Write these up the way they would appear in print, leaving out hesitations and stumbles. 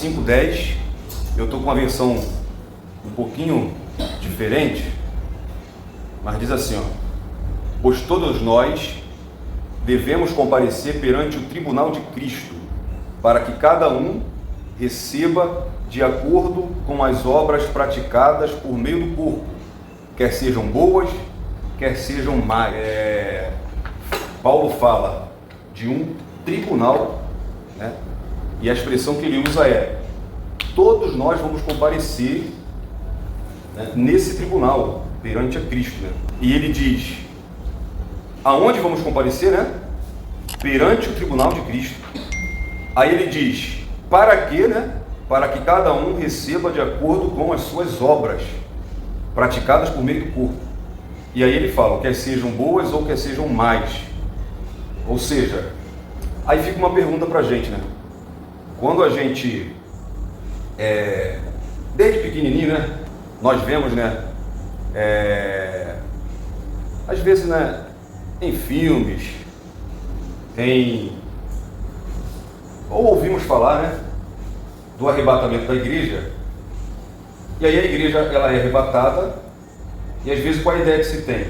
5:10. Eu estou com uma versão um pouquinho diferente, mas diz assim, ó: pois todos nós devemos comparecer perante o tribunal de Cristo, para que cada um receba de acordo com as obras praticadas por meio do corpo, quer sejam boas, quer sejam más. Paulo fala de um tribunal, né? E a expressão que ele usa é: todos nós vamos comparecer, né, nesse tribunal perante a Cristo, né? E ele diz: aonde vamos comparecer, né? Perante o tribunal de Cristo. Aí ele diz: para quê, né? Para que cada um receba de acordo com as suas obras praticadas por meio do corpo. E aí ele fala, quer sejam boas ou quer sejam más. Ou seja, aí fica uma pergunta pra gente, né? Quando a gente, desde pequenininho, né? Nós vemos, né? Às vezes, né? Em filmes, ou ouvimos falar, né? Do arrebatamento da igreja. E aí a igreja, ela é arrebatada, e às vezes qual a ideia que se tem?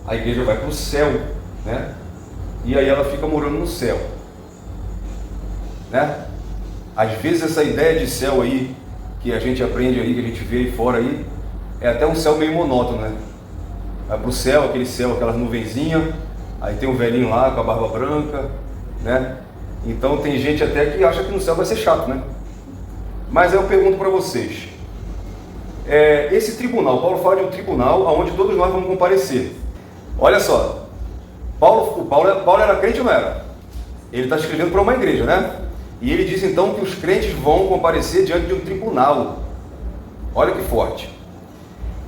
A igreja vai para o céu, né? E aí ela fica morando no céu, né? Às vezes essa ideia de céu aí, que a gente aprende aí, que a gente vê aí fora aí, é até um céu meio monótono, né? Vai para o céu, aquelas nuvenzinhas, aí tem um velhinho lá com a barba branca, né? Então tem gente até que acha que no céu vai ser chato, né? Mas eu pergunto para vocês, esse tribunal, Paulo fala de um tribunal onde todos nós vamos comparecer. Olha só, Paulo era crente ou não era? Ele está escrevendo para uma igreja, né? E ele diz então que os crentes vão comparecer diante de um tribunal. Olha que forte.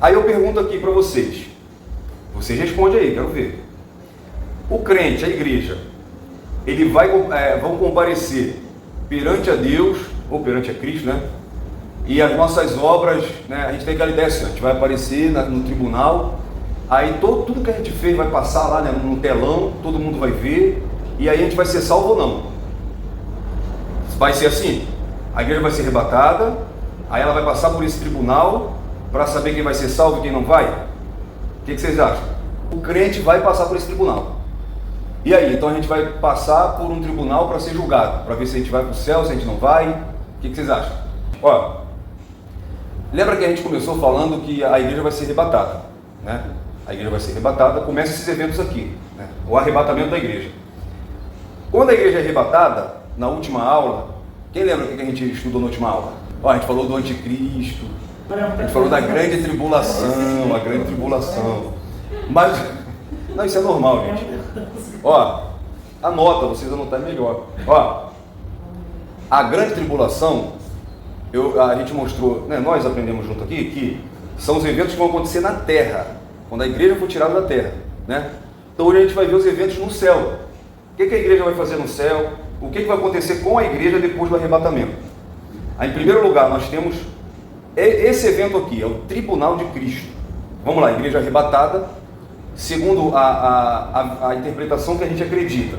Aí eu pergunto aqui para vocês respondem aí, quero ver. O crente, a igreja, ele vão comparecer perante a Deus, ou perante a Cristo, né? E as nossas obras, né? A gente tem aquela ideia assim, a gente vai aparecer no tribunal, aí tudo que a gente fez vai passar lá, né, no telão, todo mundo vai ver, e aí a gente vai ser salvo ou não? Vai ser assim? A igreja vai ser arrebatada, aí ela vai passar por esse tribunal para saber quem vai ser salvo e quem não vai? O que vocês acham? O crente vai passar por esse tribunal. E aí, então a gente vai passar por um tribunal para ser julgado, para ver se a gente vai para o céu, se a gente não vai. O que vocês acham? Ó, lembra que a gente começou falando que a igreja vai ser arrebatada, né? A igreja vai ser arrebatada, começam esses eventos aqui, né? O arrebatamento da igreja. Quando a igreja é arrebatada, na última aula, quem lembra o que a gente estudou na última aula? Ó, a gente falou do anticristo, a gente falou da grande tribulação, a grande tribulação. Mas, não, isso é normal, gente. Ó, anota, vocês anotarem melhor. Ó, a grande tribulação, a gente mostrou, né, nós aprendemos junto aqui, que são os eventos que vão acontecer na terra, quando a igreja for tirada da terra, né? Então hoje a gente vai ver os eventos no céu. O que a igreja vai fazer no céu? O que vai acontecer com a igreja depois do arrebatamento? Aí, em primeiro lugar, nós temos esse evento aqui, é o tribunal de Cristo. Vamos lá, a igreja arrebatada, segundo a interpretação que a gente acredita.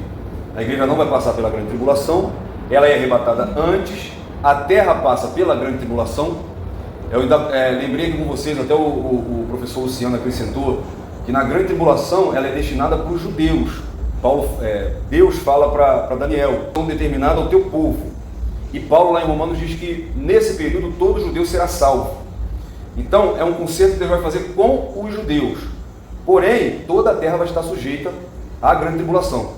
A igreja não vai passar pela grande tribulação, ela é arrebatada antes, a terra passa pela grande tribulação. Eu ainda lembrei aqui com vocês, até o professor Luciano acrescentou, que na grande tribulação ela é destinada para os judeus. Deus fala para Daniel, tão determinado ao teu povo. E Paulo lá em Romanos diz que nesse período todo judeu será salvo. Então é um concerto que Deus vai fazer com os judeus. Porém, toda a terra vai estar sujeita à grande tribulação.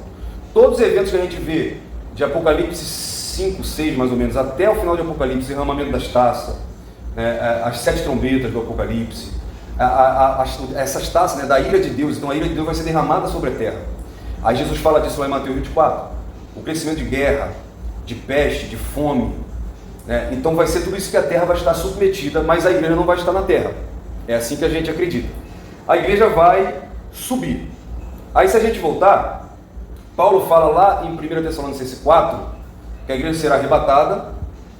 Todos os eventos que a gente vê de Apocalipse 5, 6 mais ou menos, até o final de Apocalipse, derramamento das taças, né, as 7 trombetas do Apocalipse, essas taças, né, da ira de Deus. Então a ira de Deus vai ser derramada sobre a terra. Aí Jesus fala disso lá em Mateus 24, o crescimento de guerra, de peste, de fome, né? Então vai ser tudo isso que a terra vai estar submetida, mas a igreja não vai estar na terra. É assim que a gente acredita. A igreja vai subir. Aí se a gente voltar, Paulo fala lá em 1 Tessalonicenses 4, que a igreja será arrebatada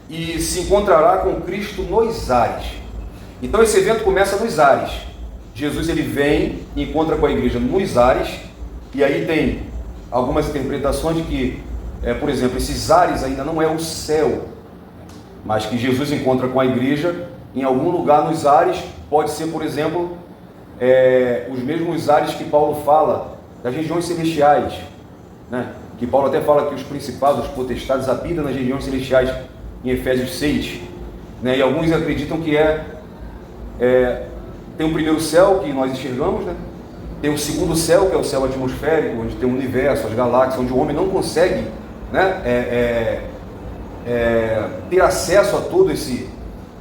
e se encontrará com Cristo nos ares. Então esse evento começa nos ares. Jesus ele vem e encontra com a igreja nos ares, e aí tem algumas interpretações de que, por exemplo, esses ares ainda não é o céu. mas que Jesus encontra com a igreja em algum lugar nos ares. Pode ser, por exemplo, os mesmos ares que Paulo fala das regiões celestiais, né? Que Paulo até fala que os principados, os potestades habitam nas regiões celestiais em Efésios 6, né? E alguns acreditam que tem o primeiro céu que nós enxergamos, né? Tem o segundo céu, que é o céu atmosférico, onde tem o universo, as galáxias, onde o homem não consegue, né, ter acesso a todo esse...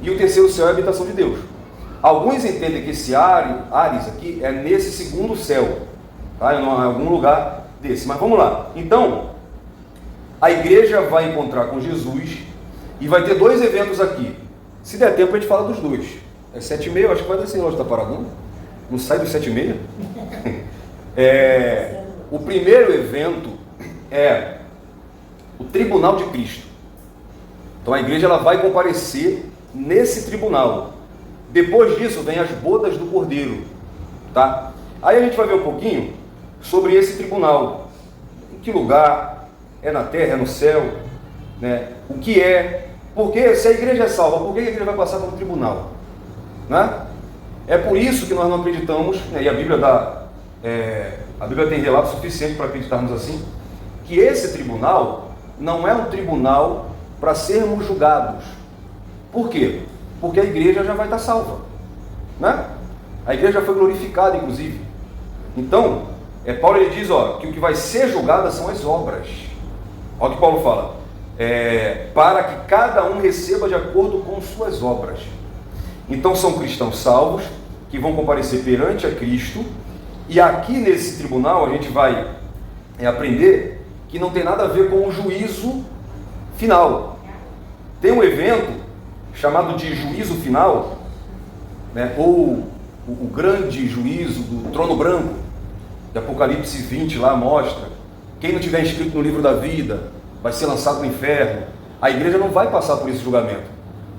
E o terceiro céu é a habitação de Deus. Alguns entendem que esse Ares aqui é nesse segundo céu, tá? Em algum lugar desse. Mas vamos lá. Então, a igreja vai encontrar com Jesus e vai ter dois eventos aqui. Se der tempo, a gente fala dos dois. É 7h30, acho que vai dar sem loja da Paraná. Não sai dos 7h30? O primeiro evento é o tribunal de Cristo. Então a igreja ela vai comparecer nesse tribunal. Depois disso vem as bodas do Cordeiro, tá? Aí a gente vai ver um pouquinho sobre esse tribunal. Em que lugar? É na terra, é no céu, né? O que é? Porque se a igreja é salva, por que a igreja vai passar pelo tribunal? Né? É por isso que nós não acreditamos, né? E a Bíblia tem relato suficiente para acreditarmos assim, que esse tribunal não é um tribunal para sermos julgados. Por quê? Porque a igreja já vai estar salva, né? A igreja já foi glorificada, inclusive. Então, Paulo ele diz, que o que vai ser julgado são as obras. Olha o que Paulo fala, para que cada um receba de acordo com suas obras. Então são cristãos salvos, que vão comparecer perante a Cristo, e aqui nesse tribunal a gente vai aprender que não tem nada a ver com o juízo final. Tem um evento chamado de juízo final, né? Ou o grande juízo do trono branco, de Apocalipse 20 lá mostra, quem não tiver inscrito no livro da vida vai ser lançado no inferno. A igreja não vai passar por esse julgamento,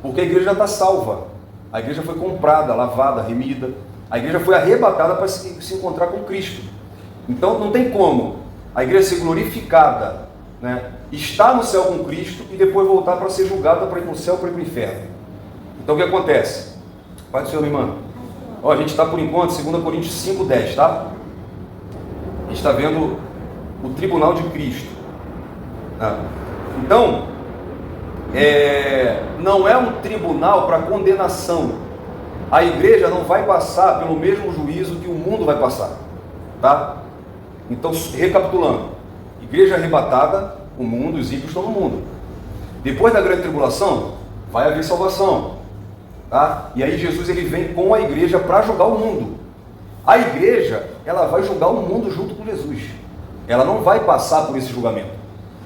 porque a igreja já está salva. A igreja foi comprada, lavada, remida. A igreja foi arrebatada para se encontrar com Cristo. Então não tem como a igreja ser glorificada, né, estar no céu com Cristo e depois voltar para ser julgada para ir para o céu, para ir para o inferno. Então o que acontece? Pai do Senhor, minha irmã. A gente está por enquanto, 2 Coríntios 5:10, tá? A gente está vendo o tribunal de Cristo. Então, não é um tribunal para condenação. A igreja não vai passar pelo mesmo juízo que o mundo vai passar, tá? Então, recapitulando, igreja arrebatada, o mundo, os ímpios estão no mundo. Depois da grande tribulação, vai haver salvação, tá? E aí Jesus ele vem com a igreja para julgar o mundo. A igreja, ela vai julgar o mundo junto com Jesus. Ela não vai passar por esse julgamento.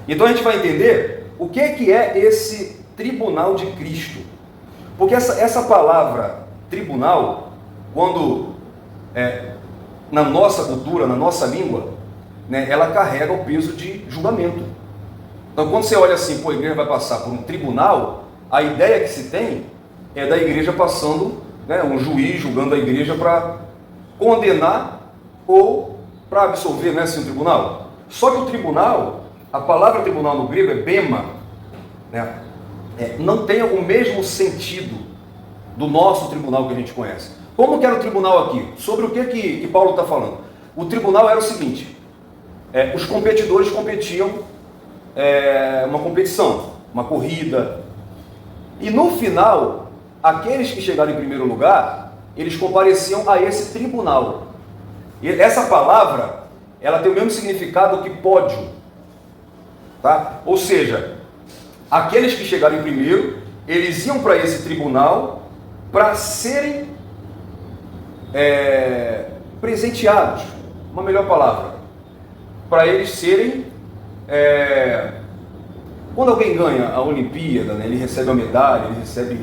Então a gente vai entender o que é esse tribunal de Cristo. Porque essa palavra tribunal, quando na nossa cultura, na nossa língua, né, ela carrega o peso de julgamento. Então quando você olha assim, a igreja vai passar por um tribunal, a ideia que se tem é da igreja passando, né, um juiz julgando a igreja para condenar ou para absolver, né, assim, um tribunal. Só que o tribunal, a palavra tribunal no grego é bema, né? Não tem o mesmo sentido do nosso tribunal que a gente conhece. Como que era o tribunal aqui? Sobre o que Paulo está falando? O tribunal era o seguinte, os competidores competiam, uma competição, uma corrida, e no final, aqueles que chegaram em primeiro lugar, eles compareciam a esse tribunal. E essa palavra, ela tem o mesmo significado que pódio, tá? Ou seja, aqueles que chegaram em primeiro, eles iam para esse tribunal para serem presenteados, uma melhor palavra, para eles serem, quando alguém ganha a Olimpíada, né, ele recebe a medalha, ele recebe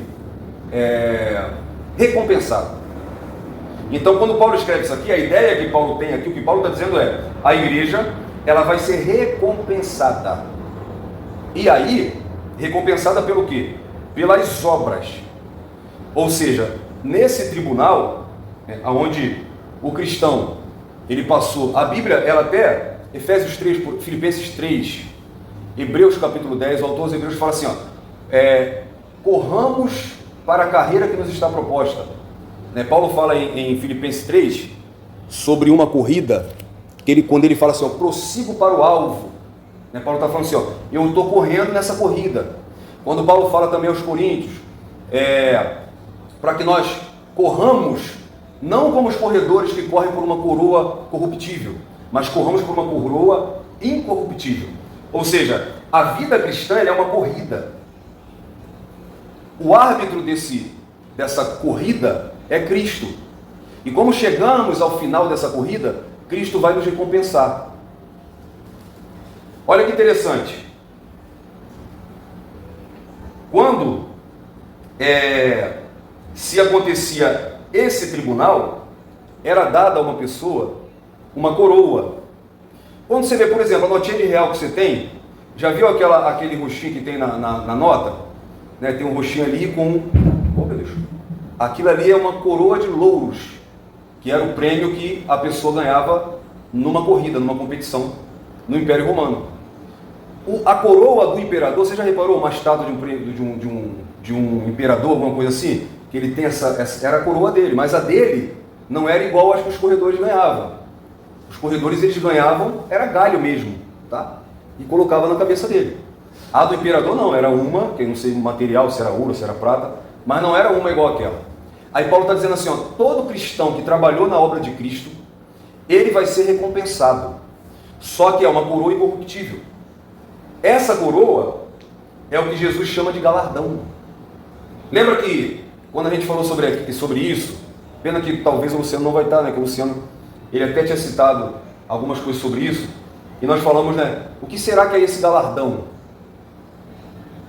recompensado. Então quando Paulo escreve isso aqui, a ideia que Paulo tem aqui, o que Paulo está dizendo a igreja, ela vai ser recompensada. E aí, recompensada pelo quê? Pelas obras. Ou seja, nesse tribunal, onde o cristão, ele passou, a Bíblia, ela até, Efésios 3, Filipenses 3, Hebreus capítulo 10, o autor dos Hebreus fala assim, corramos para a carreira que nos está proposta. Paulo fala em Filipenses 3 sobre uma corrida, quando ele fala assim, prossigo para o alvo. Paulo está falando assim, eu estou correndo nessa corrida. Quando Paulo fala também aos Coríntios, para que nós corramos, não como os corredores que correm por uma coroa corruptível, mas corramos por uma coroa incorruptível. Ou seja, a vida cristã é uma corrida. O árbitro dessa corrida é Cristo. E como chegamos ao final dessa corrida, Cristo vai nos recompensar. Olha que interessante. Quando se acontecia esse tribunal, era dada a uma pessoa uma coroa. Quando você vê, por exemplo, a notinha de real que você tem, já viu aquele roxinho que tem na nota? Tem um roxinho ali com... Oh, meu Deus. Aquilo ali é uma coroa de louros, que era o prêmio que a pessoa ganhava numa corrida, numa competição, no Império Romano. A coroa do imperador, você já reparou uma estátua de um imperador, alguma coisa assim? Que ele tem era a coroa dele, mas a dele não era igual às que os corredores ganhavam. Os corredores, eles ganhavam, era galho mesmo, tá? E colocava na cabeça dele. A do imperador não, era uma, que eu não sei o material, se era ouro, se era prata, mas não era uma igual àquela. Aí Paulo está dizendo assim, todo cristão que trabalhou na obra de Cristo, ele vai ser recompensado. Só que é uma coroa incorruptível. Essa coroa é o que Jesus chama de galardão. Lembra que, quando a gente falou sobre isso, pena que talvez o Luciano não vai estar, que o Luciano, ele até tinha citado algumas coisas sobre isso, e nós falamos, o que será que é esse galardão?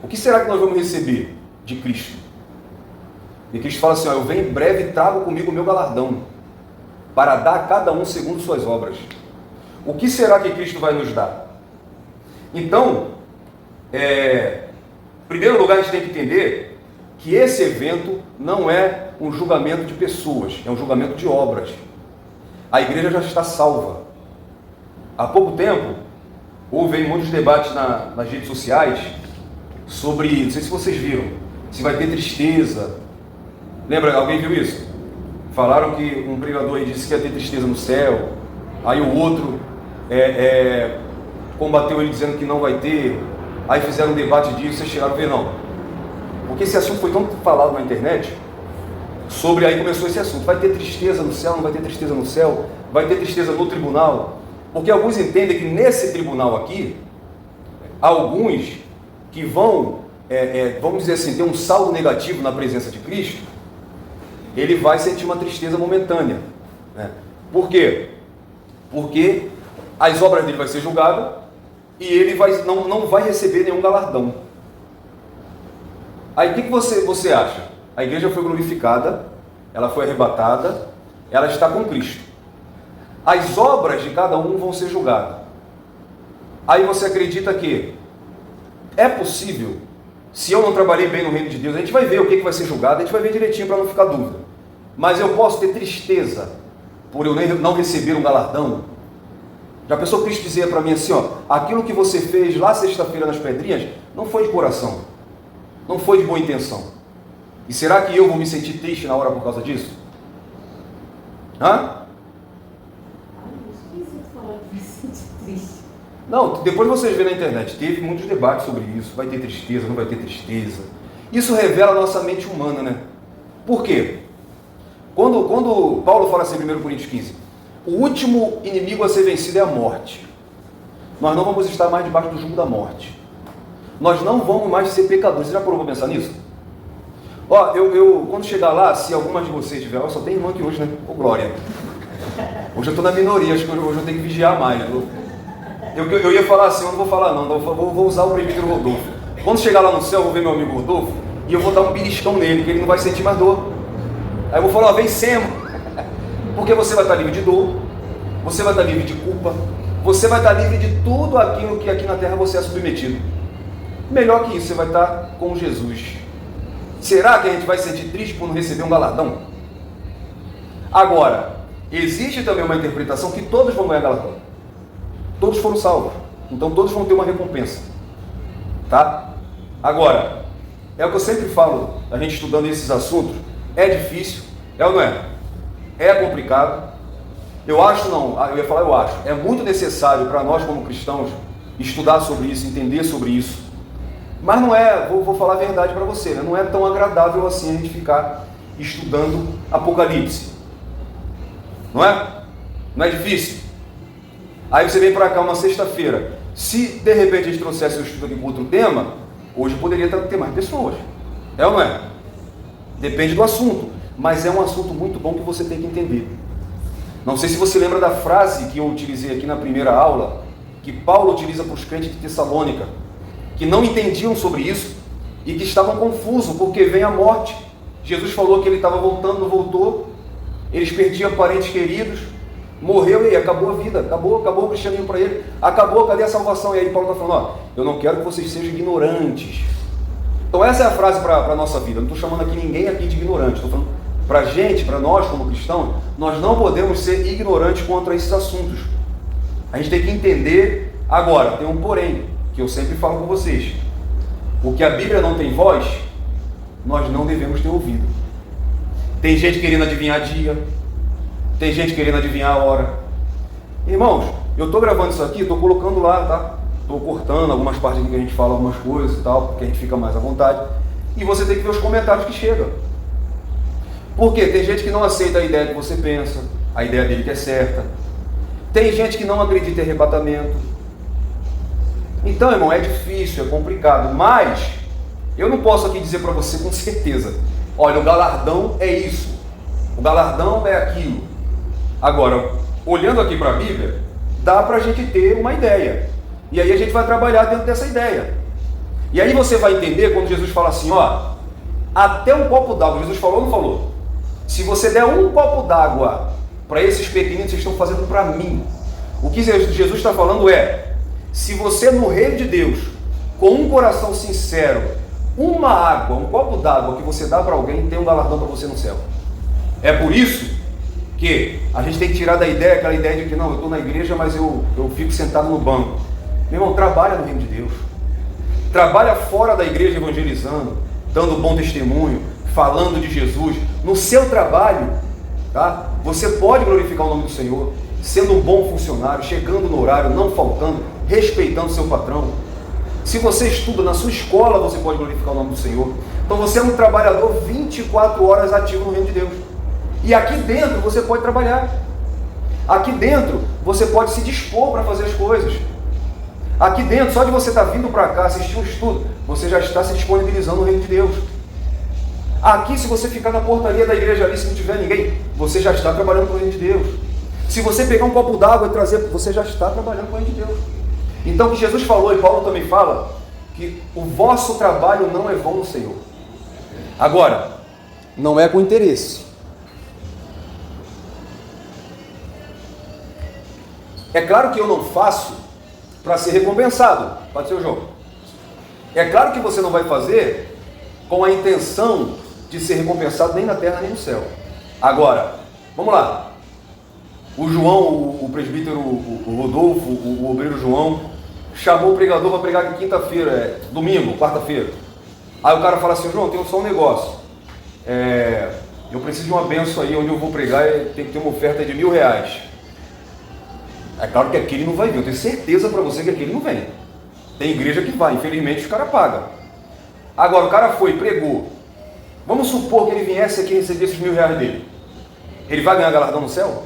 O que será que nós vamos receber de Cristo? E Cristo fala assim, eu venho em breve e trago comigo o meu galardão, para dar a cada um segundo suas obras. O que será que Cristo vai nos dar? Então, em primeiro lugar, a gente tem que entender que esse evento não é um julgamento de pessoas, é um julgamento de obras. A igreja já está salva. Há pouco tempo, houve muitos debates nas redes sociais sobre, não sei se vocês viram, se vai ter tristeza. Lembra, alguém viu isso? Falaram que um pregador aí disse que ia ter tristeza no céu, aí o outro combateu ele dizendo que não vai ter, aí fizeram um debate disso, vocês chegaram a ver, não. Porque esse assunto foi tão falado na internet, aí começou esse assunto, vai ter tristeza no céu, não vai ter tristeza no céu, vai ter tristeza no tribunal, porque alguns entendem que nesse tribunal aqui, alguns que vão, vamos dizer assim, ter um saldo negativo na presença de Cristo, ele vai sentir uma tristeza momentânea. Por quê? Porque as obras dele vão ser julgadas e ele não vai receber nenhum galardão. Aí o que você acha? A igreja foi glorificada, ela foi arrebatada, ela está com Cristo. As obras de cada um vão ser julgadas. Aí você acredita que é possível, se eu não trabalhei bem no reino de Deus, a gente vai ver o que vai ser julgado, a gente vai ver direitinho para não ficar dúvida. Mas eu posso ter tristeza por eu não receber um galardão? Já pensou Cristo dizia para mim assim, aquilo que você fez lá sexta-feira nas pedrinhas, não foi de coração, não foi de boa intenção. E será que eu vou me sentir triste na hora por causa disso? Não, depois vocês verem na internet, teve muitos debates sobre isso, vai ter tristeza, não vai ter tristeza. Isso revela a nossa mente humana, Por quê? Quando Paulo fala assim em 1 Coríntios 15, o último inimigo a ser vencido é a morte. Nós não vamos estar mais debaixo do jugo da morte. Nós não vamos mais ser pecadores. Você já parou para pensar nisso? Eu quando chegar lá, se alguma de vocês tiver, só tem irmã aqui hoje, glória. Hoje eu estou na minoria, acho que hoje eu tenho que vigiar mais. Eu ia falar assim, eu não vou falar não, vou usar o presbítero Rodolfo. Quando chegar lá no céu, eu vou ver meu amigo Rodolfo e eu vou dar um beliscão nele, que ele não vai sentir mais dor. Aí eu vou falar, vencemos. Porque você vai estar livre de dor, você vai estar livre de culpa, você vai estar livre de tudo aquilo que aqui na terra você é submetido. Melhor que isso, você vai estar com Jesus. Será que a gente vai se sentir triste por não receber um galardão? Agora, existe também uma interpretação que todos vão ganhar galardão. Todos foram salvos. Então todos vão ter uma recompensa. Tá? Agora, É o que eu sempre falo, a gente estudando esses assuntos. É difícil, é ou não é? É complicado. Eu acho não, eu ia falar eu acho. É muito necessário para nós como cristãos estudar sobre isso, entender sobre isso. Mas não é, vou falar a verdade para você, né? Não é tão agradável assim a gente ficar estudando Apocalipse. Não é? Não é difícil? Aí você vem para cá uma sexta-feira. Se de repente a gente trouxesse o estudo aqui com outro tema, hoje poderia ter mais pessoas. É ou não é? Depende do assunto. Mas é um assunto muito bom que você tem que entender. Não sei se você lembra da frase que eu utilizei aqui na primeira aula, que Paulo utiliza para os crentes de Tessalônica, que não entendiam sobre isso e que estavam confusos, porque vem a morte. Jesus falou que ele estava voltando, não voltou. Eles perdiam parentes queridos, morreu e acabou a vida, acabou o cristianismo para ele, acabou, cadê a salvação? E aí Paulo está falando, eu não quero que vocês sejam ignorantes. Então essa é a frase para a nossa vida. Não estou chamando aqui ninguém aqui de ignorante, estou falando para a gente, para nós como cristãos, nós não podemos ser ignorantes contra esses assuntos. A gente tem que entender. Agora, tem um porém, que eu sempre falo com vocês. O que a Bíblia não tem voz, nós não devemos ter ouvido. Tem gente querendo adivinhar dia, tem gente querendo adivinhar a hora. Irmãos, eu estou gravando isso aqui, estou colocando lá, tá? Estou cortando algumas partes aqui que a gente fala algumas coisas e tal, porque a gente fica mais à vontade. E você tem que ver os comentários que chegam. Por quê? Tem gente que não aceita a ideia que você pensa, a ideia dele que é certa. Tem gente que não acredita em arrebatamento. Então, irmão, é difícil, é complicado, mas eu não posso aqui dizer para você com certeza, olha, o galardão é isso, o galardão é aquilo. Agora, olhando aqui para a Bíblia, dá para a gente ter uma ideia. E aí a gente vai trabalhar dentro dessa ideia. E aí você vai entender quando Jesus fala assim, até um copo d'água, Jesus falou ou não falou? Se você der um copo d'água para esses pequeninos, vocês estão fazendo para mim. O que Jesus está falando é, se você no reino de Deus, com um coração sincero, uma água, um copo d'água que você dá para alguém, tem um galardão para você no céu. É por isso que a gente tem que tirar da ideia, aquela ideia de que não, eu estou na igreja, mas eu fico sentado no banco. Meu irmão, trabalha no reino de Deus. Trabalha fora da igreja evangelizando, dando bom testemunho, falando de Jesus. No seu trabalho, tá? Você pode glorificar o nome do Senhor, sendo um bom funcionário, chegando no horário, não faltando, respeitando o seu patrão. Se você estuda na sua escola, você pode glorificar o nome do Senhor. Então você é um trabalhador 24 horas ativo no reino de Deus. E aqui dentro você pode trabalhar. Aqui dentro você pode se dispor para fazer as coisas. Aqui dentro, só de você estar vindo para cá, assistir um estudo, você já está se disponibilizando no reino de Deus. Aqui, se você ficar na portaria da igreja ali, se não tiver ninguém, você já está trabalhando com o reino de Deus. Se você pegar um copo d'água e trazer, você já está trabalhando com o reino de Deus. Então, o que Jesus falou, e Paulo também fala, que o vosso trabalho não é vão no Senhor. Agora, não é com interesse. É claro que eu não faço para ser recompensado. Pode ser o João. É claro que você não vai fazer com a intenção de ser recompensado nem na terra nem no céu. Agora, vamos lá. O João, o presbítero, o Rodolfo, o obreiro João, chamou o pregador para pregar aqui quinta-feira, domingo, quarta-feira. Aí o cara fala assim, João, tem só um negócio. Eu preciso de uma benção aí, onde eu vou pregar, tem que ter uma oferta de R$1.000. É claro que aquele não vai vir, eu tenho certeza para você que aquele não vem. Tem igreja que vai, infelizmente os caras pagam. Agora, o cara foi, pregou. Vamos supor que ele viesse aqui e recebesse os R$1.000 dele. Ele vai ganhar galardão no céu?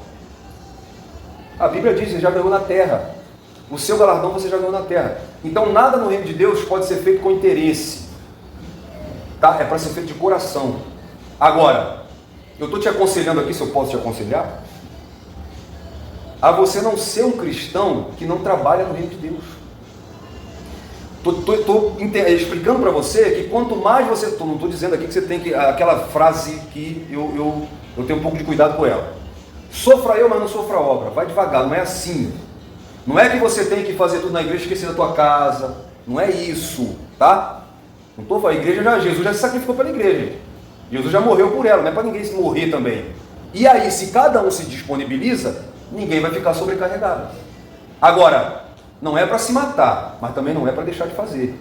A Bíblia diz, ele já ganhou na terra. O seu galardão você já ganhou na terra. Então nada no reino de Deus pode ser feito com interesse. Tá? É para ser feito de coração. Agora, eu estou te aconselhando aqui, se eu posso te aconselhar, a você não ser um cristão que não trabalha no reino de Deus. Estou explicando para você que quanto mais você... Não estou dizendo aqui que você tem que... Aquela frase que eu tenho um pouco de cuidado com ela. Sofra eu, mas não sofra a obra. Vai devagar, não é assim. Não é que você tem que fazer tudo na igreja e esquecer da tua casa. Não é isso, tá? Não estou falando, a igreja Jesus já se sacrificou pela igreja. Jesus já morreu por ela, não é para ninguém se morrer também. E aí, se cada um se disponibiliza, ninguém vai ficar sobrecarregado. Agora, não é para se matar, mas também não é para deixar de fazer.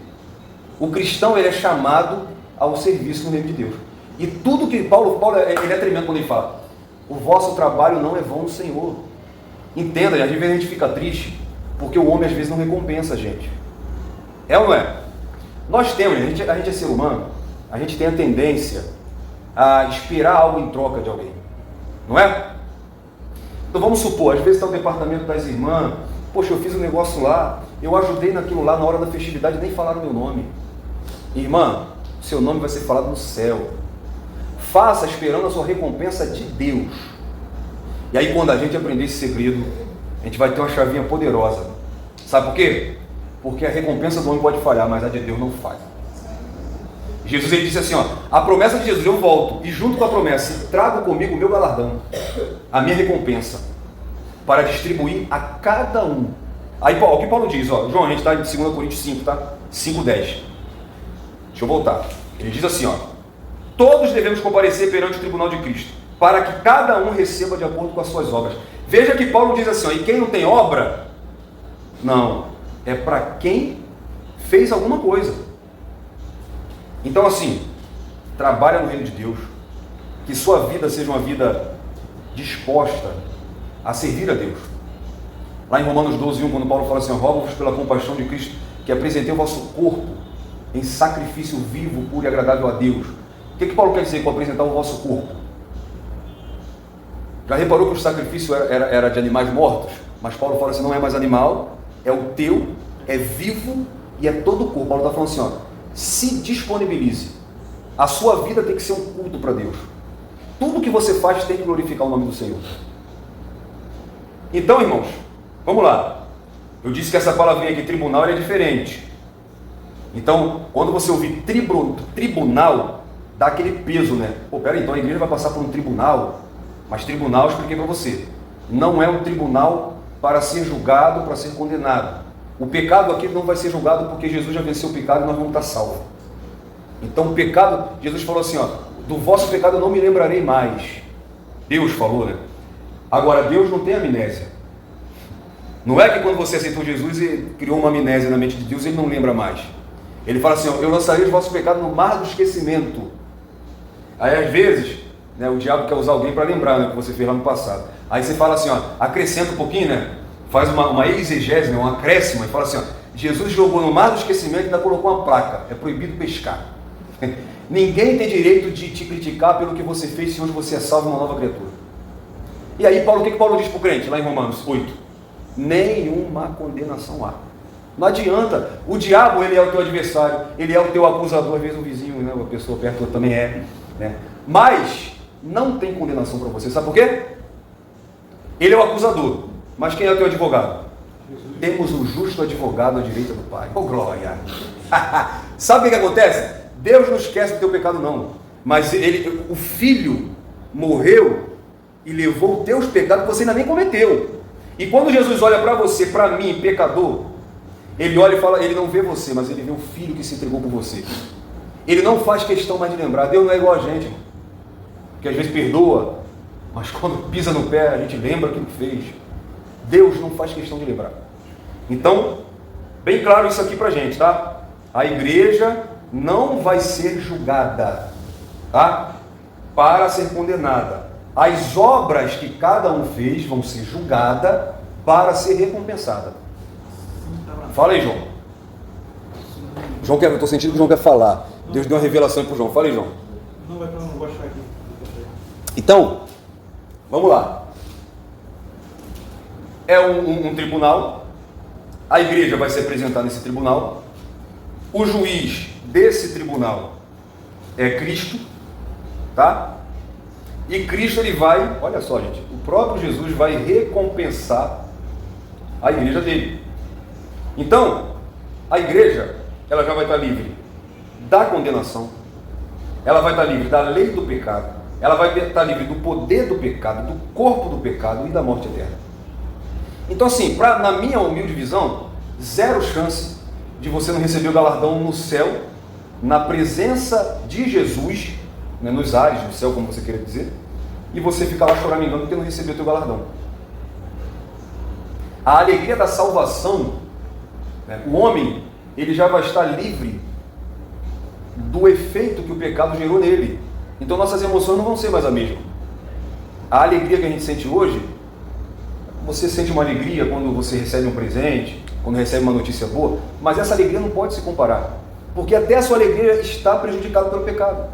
O cristão, ele é chamado ao serviço no reino de Deus. E tudo que Paulo ele é tremendo quando ele fala: o vosso trabalho não é vão no Senhor. Entenda, às vezes a gente fica triste, porque o homem às vezes não recompensa a gente. É ou não é? Nós temos, a gente é ser humano, a gente tem a tendência a esperar algo em troca de alguém. Não é? Então vamos supor, às vezes está o departamento das irmãs: poxa, eu fiz um negócio lá, eu ajudei naquilo lá, na hora da festividade nem falaram meu nome. Irmã, seu nome vai ser falado no céu. Faça esperando a sua recompensa de Deus. E aí quando a gente aprender esse segredo, a gente vai ter uma chavinha poderosa. Sabe por quê? Porque a recompensa do homem pode falhar, mas a de Deus não falha. Jesus, ele disse assim, ó: a promessa de Jesus: eu volto, e junto com a promessa trago comigo o meu galardão, a minha recompensa, para distribuir a cada um. Aí o que Paulo diz, ó, João, a gente está em 2 Coríntios 5, tá? 5:10. Deixa eu voltar. Ele diz assim, ó: todos devemos comparecer perante o tribunal de Cristo, para que cada um receba de acordo com as suas obras. Veja que Paulo diz assim, ó: e quem não tem obra, não, é para quem fez alguma coisa. Então assim, trabalha no reino de Deus, que sua vida seja uma vida disposta a servir a Deus. Lá em Romanos 12:1, quando Paulo fala assim: rogo-vos pela compaixão de Cristo, que apresentei o vosso corpo em sacrifício vivo, puro e agradável a Deus. O que Paulo quer dizer com apresentar o vosso corpo? Já reparou que o sacrifício era de animais mortos? Mas Paulo fala assim: não é mais animal, é o teu, é vivo e é todo o corpo. Paulo está falando assim, ó: se disponibilize. A sua vida tem que ser um culto para Deus. Tudo que você faz tem que glorificar o nome do Senhor. Então, irmãos, vamos lá. Eu disse que essa palavrinha aqui, tribunal, é diferente. Então, quando você ouvir tribunal, dá aquele peso, né? Pô, peraí, então a igreja vai passar por um tribunal? Mas tribunal, eu expliquei para você, não é um tribunal para ser julgado, para ser condenado. O pecado aqui não vai ser julgado, porque Jesus já venceu o pecado e nós vamos estar salvos. Então o pecado, Jesus falou assim, ó: do vosso pecado eu não me lembrarei mais. Deus falou, né? Agora, Deus não tem amnésia. Não é que quando você aceitou Jesus e criou uma amnésia na mente de Deus, ele não lembra mais. Ele fala assim, ó: eu lançarei os vossos pecados no mar do esquecimento. Aí às vezes, né, o diabo quer usar alguém para lembrar, né, o que você fez lá no passado. Aí você fala assim, ó, acrescenta um pouquinho, né? Faz uma exegese, né, um acréscimo, e fala assim, ó: Jesus jogou no mar do esquecimento e ainda colocou uma placa: é proibido pescar. Ninguém tem direito de te criticar pelo que você fez, se hoje você é salvo, uma nova criatura. E aí Paulo, o que Paulo diz para o crente lá em Romanos 8? Nenhuma condenação há. Não adianta. O diabo, ele é o teu adversário, ele é o teu acusador, às vezes o vizinho, né, uma pessoa perto também é, né? Mas não tem condenação para você. Sabe por quê? Ele é o acusador. Mas quem é o teu advogado? Jesus. Temos um justo advogado à direita do Pai. Oh, glória! Sabe o que acontece? Deus não esquece do teu pecado, não. Mas o Filho morreu e levou os teus pecados que você ainda nem cometeu. E quando Jesus olha para você, para mim, pecador, ele olha e fala, ele não vê você, mas ele vê o Filho que se entregou por você. Ele não faz questão mais de lembrar. Deus não é igual a gente, irmão, que às vezes perdoa, mas quando pisa no pé, a gente lembra aquilo que fez. Deus não faz questão de lembrar. Então, bem claro isso aqui pra gente, tá? A igreja não vai ser julgada, tá? Para ser condenada. As obras que cada um fez vão ser julgadas para ser recompensada. Fala aí, João. João quer, eu estou sentindo que o João quer falar. Deus deu uma revelação para o João. Fala aí, João. Não vai para não gostar aqui. Então, vamos lá. É um tribunal. A igreja vai se apresentar nesse tribunal. O juiz desse tribunal é Cristo, tá? E Cristo, ele vai, olha só, gente, o próprio Jesus vai recompensar a igreja dele. Então, a igreja, ela já vai estar livre da condenação, ela vai estar livre da lei do pecado, ela vai estar livre do poder do pecado, do corpo do pecado e da morte eterna. Então assim, na minha humilde visão, zero chance de você não receber o galardão no céu, na presença de Jesus, né, nos ares do céu, como você queira dizer, e você ficar lá choramingando porque não recebeu o teu galardão. A alegria da salvação, né, o homem, ele já vai estar livre do efeito que o pecado gerou nele. Então nossas emoções não vão ser mais a mesma. A alegria que a gente sente hoje, você sente uma alegria quando você recebe um presente, quando recebe uma notícia boa, mas essa alegria não pode se comparar, porque até a sua alegria está prejudicada pelo pecado.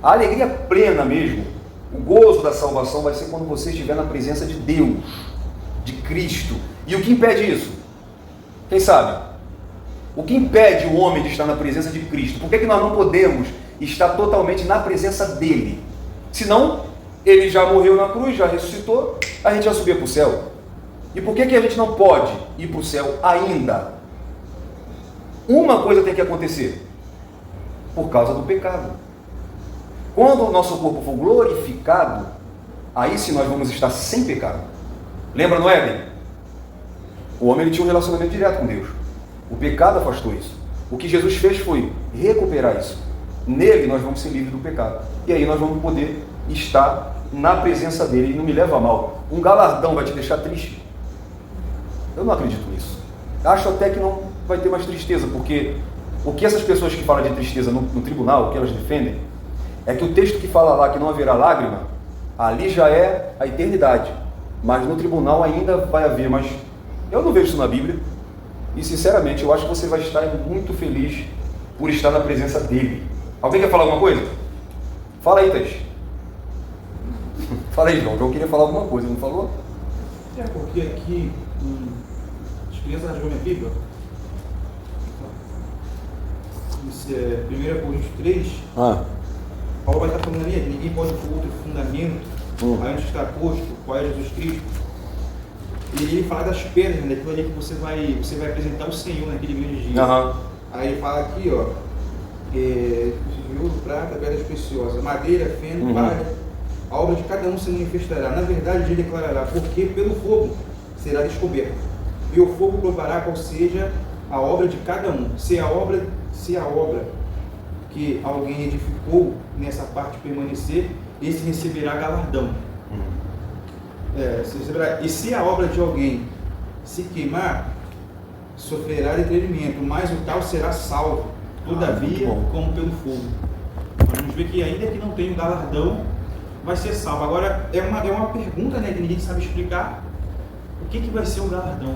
A alegria plena mesmo, o gozo da salvação vai ser quando você estiver na presença de Deus, de Cristo. E o que impede isso? Quem sabe? O que impede o homem de estar na presença de Cristo? Por que nós não podemos estar totalmente na presença dele? Senão, ele já morreu na cruz, já ressuscitou, a gente já subia para o céu. E por que a gente não pode ir para o céu ainda? Uma coisa tem que acontecer. Por causa do pecado. Quando o nosso corpo for glorificado, aí sim nós vamos estar sem pecado. Lembra no Éden? O homem ele tinha um relacionamento direto com Deus. O pecado afastou isso. O que Jesus fez foi recuperar isso. Nele nós vamos ser livres do pecado. E aí nós vamos poder estar na presença dele. E não me leva a mal. Um galardão vai te deixar triste? Eu não acredito nisso. Acho até que não vai ter mais tristeza, porque o que essas pessoas que falam de tristeza no tribunal, o que elas defendem, é que o texto que fala lá que não haverá lágrima, ali já é a eternidade. Mas no tribunal ainda vai haver. Mas eu não vejo isso na Bíblia. E sinceramente, eu acho que você vai estar muito feliz por estar na presença dele. Alguém quer falar alguma coisa? Fala aí, Thaís. Fala aí, João. O João queria falar alguma coisa, não falou? Porque aqui, as crianças rasgam minha Bíblia. Isso é 1 Coríntios 3. Paulo vai estar falando ali que ninguém pode pôr outro fundamento, aí onde está posto, qual é Jesus Cristo. E ele fala das pedras, né? Aquilo ali que você vai apresentar o Senhor naquele grande dia. Aí ele fala aqui, ó, ouro, prata, pedras preciosas, madeira, feno, palha, a obra de cada um se manifestará. Na verdade, ele declarará, porque pelo fogo será descoberto. E o fogo provará qual seja a obra de cada um. Se a obra que alguém edificou nessa parte permanecer, esse receberá galardão. E se a obra de alguém se queimar, sofrerá detrimento, mas o tal será salvo, todavia, como pelo fogo. Nós vamos ver que ainda que não tenha um galardão, vai ser salvo. Agora, é uma pergunta, né, que ninguém sabe explicar. O que vai ser o galardão?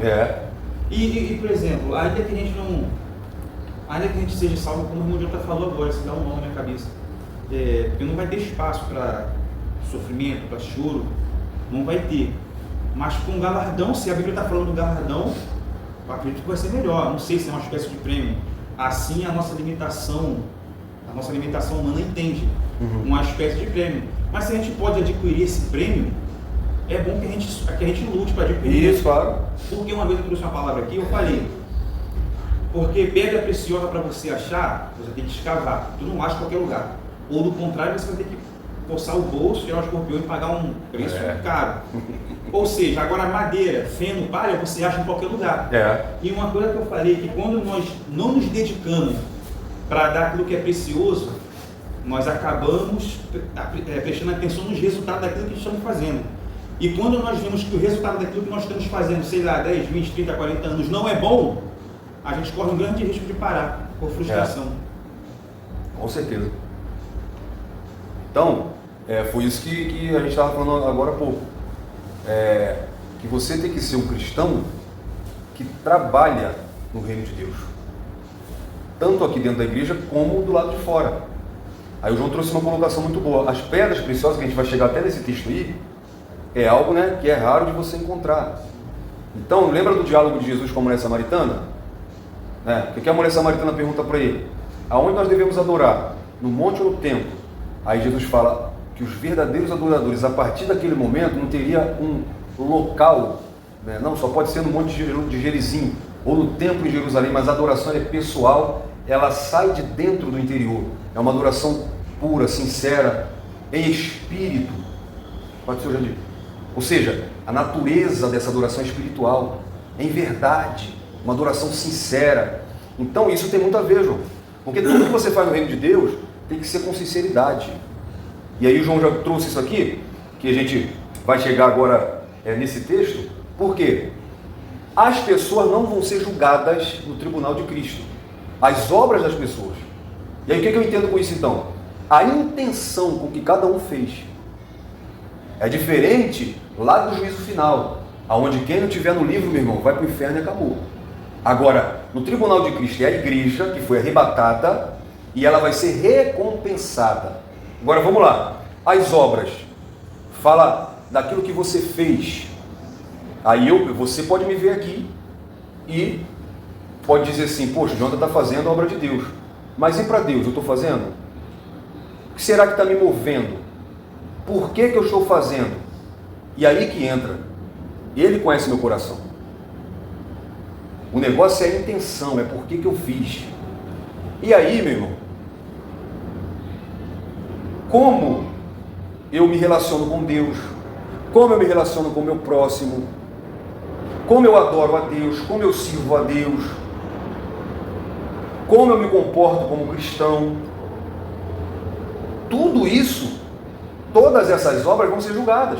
E, por exemplo, ainda que a gente seja salvo, como o irmão Jota falou agora, se dá um nó na minha cabeça, porque não vai ter espaço para sofrimento, para choro, não vai ter. Mas com galardão, se a Bíblia está falando do galardão, eu acredito que vai ser melhor. Não sei se é uma espécie de prêmio. Assim a nossa limitação humana entende uma espécie de prêmio. Mas se a gente pode adquirir esse prêmio, é bom que a gente lute para adquirir. Isso, claro. Porque uma vez eu trouxe uma palavra aqui, eu falei, porque pedra preciosa para você achar, você tem que escavar. Tu não acha em qualquer lugar. Ou do contrário, você vai ter que coçar o bolso, tirar o escorpião e pagar um preço caro. Ou seja, agora madeira, feno, palha, você acha em qualquer lugar. E uma coisa que eu falei, que quando nós não nos dedicamos para dar aquilo que é precioso, nós acabamos prestando atenção nos resultados daquilo que estamos fazendo. E quando nós vemos que o resultado daquilo que nós estamos fazendo, sei lá, 10, 20, 30, 40 anos, não é bom, a gente corre um grande risco de parar por frustração. Com certeza. Então, foi isso que a gente estava falando agora há pouco. Que você tem que ser um cristão que trabalha no reino de Deus. Tanto aqui dentro da igreja, como do lado de fora. Aí o João trouxe uma colocação muito boa. As pedras preciosas, que a gente vai chegar até nesse texto aí, é algo, né, que é raro de você encontrar. Então, lembra do diálogo de Jesus com a mulher samaritana? O que a mulher samaritana pergunta para ele? Aonde nós devemos adorar? No monte ou no templo? Aí Jesus fala que os verdadeiros adoradores, a partir daquele momento, não teria um local, né? Não, só pode ser no monte de Gerizim, ou no templo em Jerusalém, mas a adoração é pessoal, ela sai de dentro do interior. É uma adoração pura, sincera, em espírito. Pode ser, Jandir? Ou seja, a natureza dessa adoração é espiritual, em verdade, uma adoração sincera. Então isso tem muito a ver, João, porque tudo que você faz no reino de Deus tem que ser com sinceridade. E aí o João já trouxe isso aqui, que a gente vai chegar agora nesse texto. Por quê? As pessoas não vão ser julgadas no tribunal de Cristo, as obras das pessoas. E aí o que eu entendo com isso então? A intenção com que cada um fez é diferente lá do juízo final, aonde quem não tiver no livro, meu irmão, vai para o inferno e acabou. Agora, no tribunal de Cristo é a igreja que foi arrebatada e ela vai ser recompensada. Agora vamos lá, as obras, fala daquilo que você fez. Aí você pode me ver aqui e pode dizer assim, poxa, o Jonathan está fazendo a obra de Deus. Mas e para Deus, eu estou fazendo? O que será que está me movendo? Por que eu estou fazendo? E aí que entra. Ele conhece meu coração. O negócio é a intenção, é por que eu fiz. E aí, meu irmão, como eu me relaciono com Deus, como eu me relaciono com o meu próximo, como eu adoro a Deus, como eu sirvo a Deus, como eu me comporto como cristão, tudo isso, todas essas obras vão ser julgadas.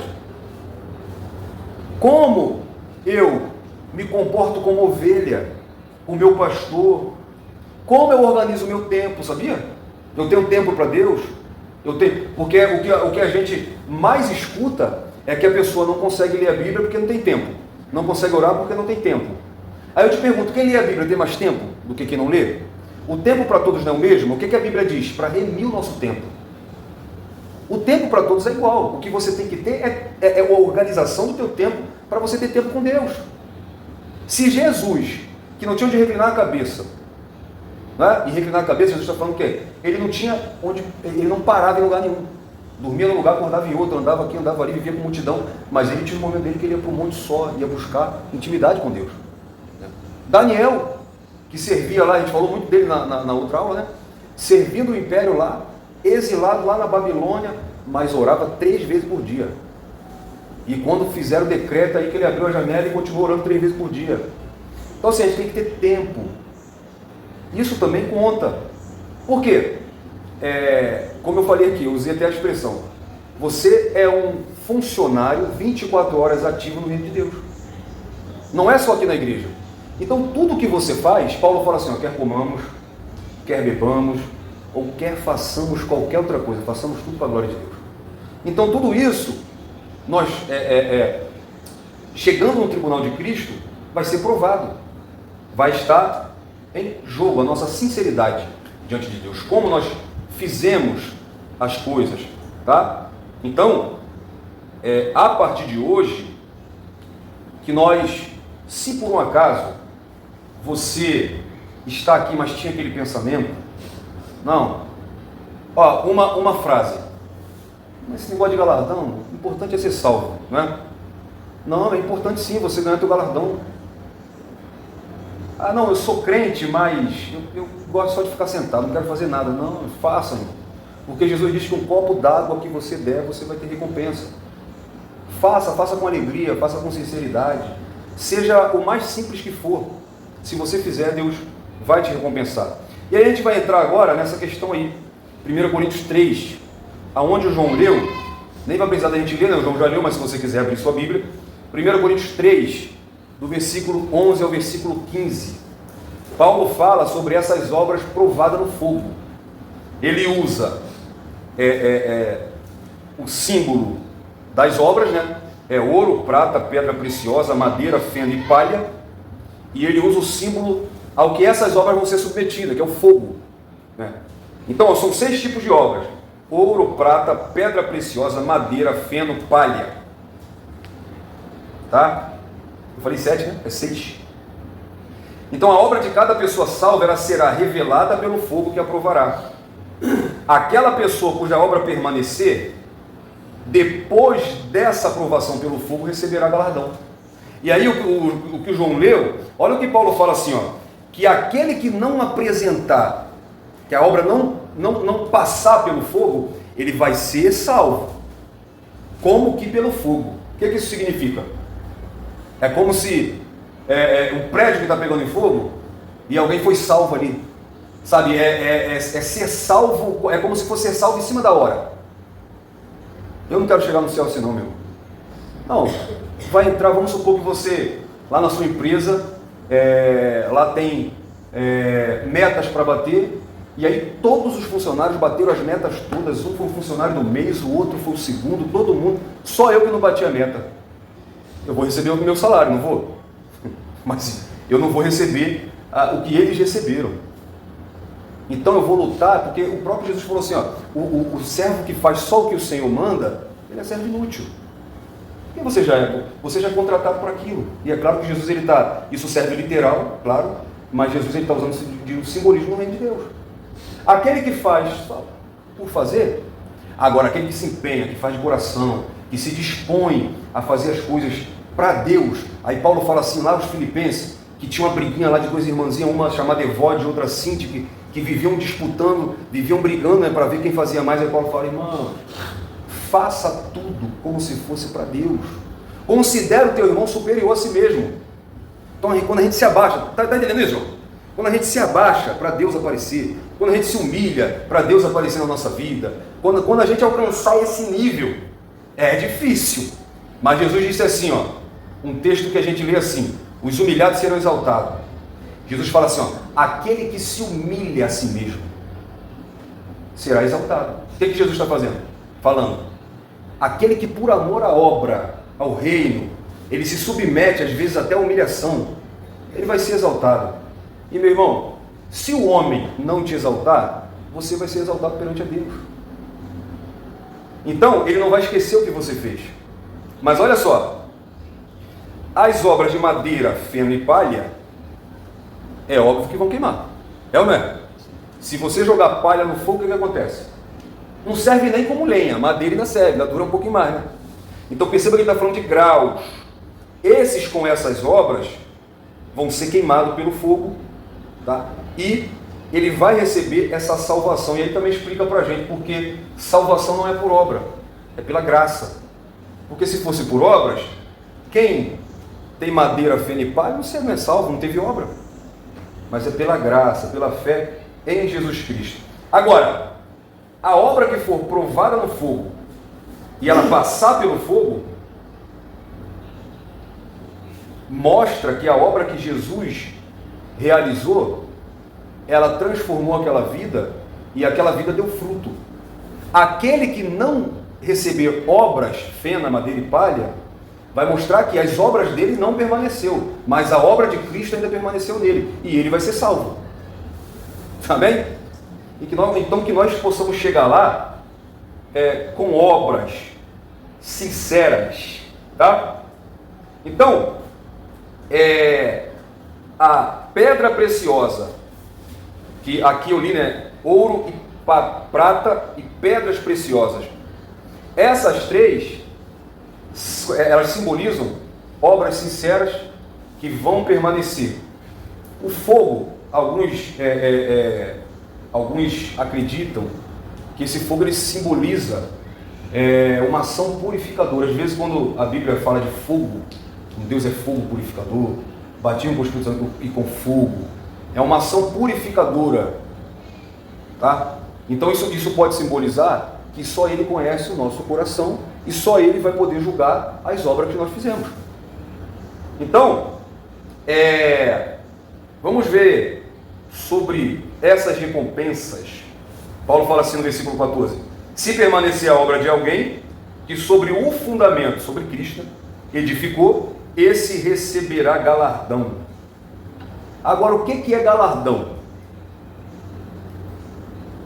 Como eu me comporto como ovelha, o meu pastor, como eu organizo o meu tempo, sabia? Eu tenho tempo para Deus, porque o que a gente mais escuta é que a pessoa não consegue ler a Bíblia porque não tem tempo, não consegue orar porque não tem tempo. Aí eu te pergunto, quem lê a Bíblia tem mais tempo do que quem não lê? O tempo para todos não é o mesmo? O que a Bíblia diz? Para remir o nosso tempo. O tempo para todos é igual. O que você tem que ter é a organização do teu tempo para você ter tempo com Deus. Se Jesus, que não tinha onde reclinar a cabeça, né? E reclinar a cabeça, Jesus está falando o quê? Ele não parava em lugar nenhum. Dormia num lugar, acordava em outro, andava aqui, andava ali, vivia com multidão, mas ele tinha um momento dele que ele ia para o monte só, ia buscar intimidade com Deus. Daniel, que servia lá, a gente falou muito dele na outra aula, né? Servindo o império lá, exilado lá na Babilônia, mas orava 3 vezes por dia. E quando fizeram o decreto aí que ele abriu a janela e continuou orando 3 vezes por dia. Então assim, a gente tem que ter tempo. Isso também conta. Por quê? Como eu falei aqui, eu usei até a expressão, você é um funcionário 24 horas ativo no reino de Deus. Não é só aqui na igreja. Então tudo que você faz, Paulo fala assim, ó, quer comamos, quer bebamos, ou quer façamos qualquer outra coisa, façamos tudo para a glória de Deus. Então tudo isso, nós chegando no tribunal de Cristo, vai ser provado, vai estar em jogo a nossa sinceridade diante de Deus, como nós fizemos as coisas, tá? Então, a partir de hoje, que nós, se por um acaso você está aqui, mas tinha aquele pensamento, não, ó, uma frase, esse negócio de galardão, o importante é ser salvo, não é? Não, é importante sim você ganhar teu galardão. Ah não, eu sou crente, mas eu gosto só de ficar sentado, não quero fazer nada. Não, faça, irmão. Porque Jesus diz que um copo d'água que você der, você vai ter recompensa. Faça com alegria, faça com sinceridade, seja o mais simples que for. Se você fizer, Deus vai te recompensar. E aí a gente vai entrar agora nessa questão aí, 1 Coríntios 3, aonde o João leu, nem vai precisar da gente ler, né? O João já leu, mas se você quiser abrir sua Bíblia, 1 Coríntios 3, do versículo 11 ao versículo 15, Paulo fala sobre essas obras provadas no fogo. Ele usa o símbolo das obras, né? É ouro, prata, pedra preciosa, madeira, feno e palha, e ele usa o símbolo ao que essas obras vão ser submetidas, que é o fogo, né? Então, são 6 tipos de obras: ouro, prata, pedra preciosa, madeira, feno, palha. Tá? Eu falei 7, né? É 6. Então, a obra de cada pessoa salva, ela será revelada pelo fogo que a provará. Aquela pessoa cuja obra permanecer, depois dessa aprovação pelo fogo, receberá galardão. E aí o que o João leu, olha o que Paulo fala assim, ó, que aquele que não apresentar, que a obra não passar pelo fogo, ele vai ser salvo, como que pelo fogo. O que isso significa? É como se um prédio que está pegando em fogo e alguém foi salvo ali, sabe? Ser salvo, é como se fosse ser salvo em cima da hora. Eu não quero chegar no céu assim não, meu. Não, vai entrar, vamos supor que você, lá na sua empresa, lá tem metas para bater, E aí todos os funcionários bateram as metas todas, um foi o funcionário do mês, o outro foi o segundo, todo mundo, só eu que não bati a meta. Eu vou receber o meu salário, não vou? Mas eu não vou receber o que eles receberam. Então eu vou lutar, porque o próprio Jesus falou assim, ó, o servo que faz só o que o Senhor manda, ele é servo inútil. Porque você já é contratado por aquilo. E é claro que Jesus, isso serve literal, claro, mas Jesus está usando de um simbolismo no reino de Deus. Aquele que faz por fazer, agora aquele que se empenha, que faz de coração, que se dispõe a fazer as coisas para Deus. Aí Paulo fala assim lá aos Filipenses, que tinha uma briguinha lá de duas irmãzinhas, uma chamada Evode e outra Sinti, que viviam disputando, viviam brigando, né, para ver quem fazia mais. Aí Paulo fala, irmão, faça tudo como se fosse para Deus. Considera o teu irmão superior a si mesmo. Então quando a gente se abaixa, tá entendendo isso, João? Quando a gente se abaixa para Deus aparecer, quando a gente se humilha para Deus aparecer na nossa vida, quando a gente alcançar esse nível, é difícil. Mas Jesus disse assim, ó, um texto que a gente lê assim, os humilhados serão exaltados. Jesus fala assim, ó, aquele que se humilha a si mesmo será exaltado. O que Jesus está fazendo? Falando, aquele que por amor à obra, ao reino, ele se submete às vezes até à humilhação, ele vai ser exaltado. E meu irmão, se o homem não te exaltar, você vai ser exaltado perante a Deus. Então, ele não vai esquecer o que você fez. Mas olha só, as obras de madeira, feno e palha, é óbvio que vão queimar. É ou não é? Se você jogar palha no fogo, o que acontece? Não serve nem como lenha, madeira ainda serve, ainda dura um pouquinho mais, né? Então perceba que ele está falando de graus. Esses com essas obras vão ser queimados pelo fogo, tá? E ele vai receber essa salvação. E ele também explica para a gente porque salvação não é por obra, é pela graça. Porque se fosse por obras, quem tem madeira, feno e palha, você não é salvo, não teve obra. Mas é pela graça, pela fé em Jesus Cristo. Agora, a obra que for provada no fogo e ela passar pelo fogo, mostra que a obra que Jesus realizou, ela transformou aquela vida e aquela vida deu fruto. Aquele que não receber obras, feno, madeira e palha, vai mostrar que as obras dele não permaneceu, mas a obra de Cristo ainda permaneceu nele, e ele vai ser salvo. Amém? Então que nós possamos chegar lá com obras sinceras, tá? Então, a pedra preciosa, que aqui eu li, né? Ouro e prata e pedras preciosas. Essas três, elas simbolizam obras sinceras que vão permanecer. O fogo, alguns acreditam que esse fogo ele simboliza uma ação purificadora. Às vezes quando a Bíblia fala de fogo, Deus é fogo purificador, batiam com o Espírito Santo e com fogo, é uma ação purificadora, tá? Então isso pode simbolizar que só Ele conhece o nosso coração e só Ele vai poder julgar as obras que nós fizemos. Então, vamos ver sobre essas recompensas. Paulo fala assim no versículo 14: se permanecer a obra de alguém que sobre o fundamento, sobre Cristo, edificou, esse receberá galardão. Agora, o que é galardão?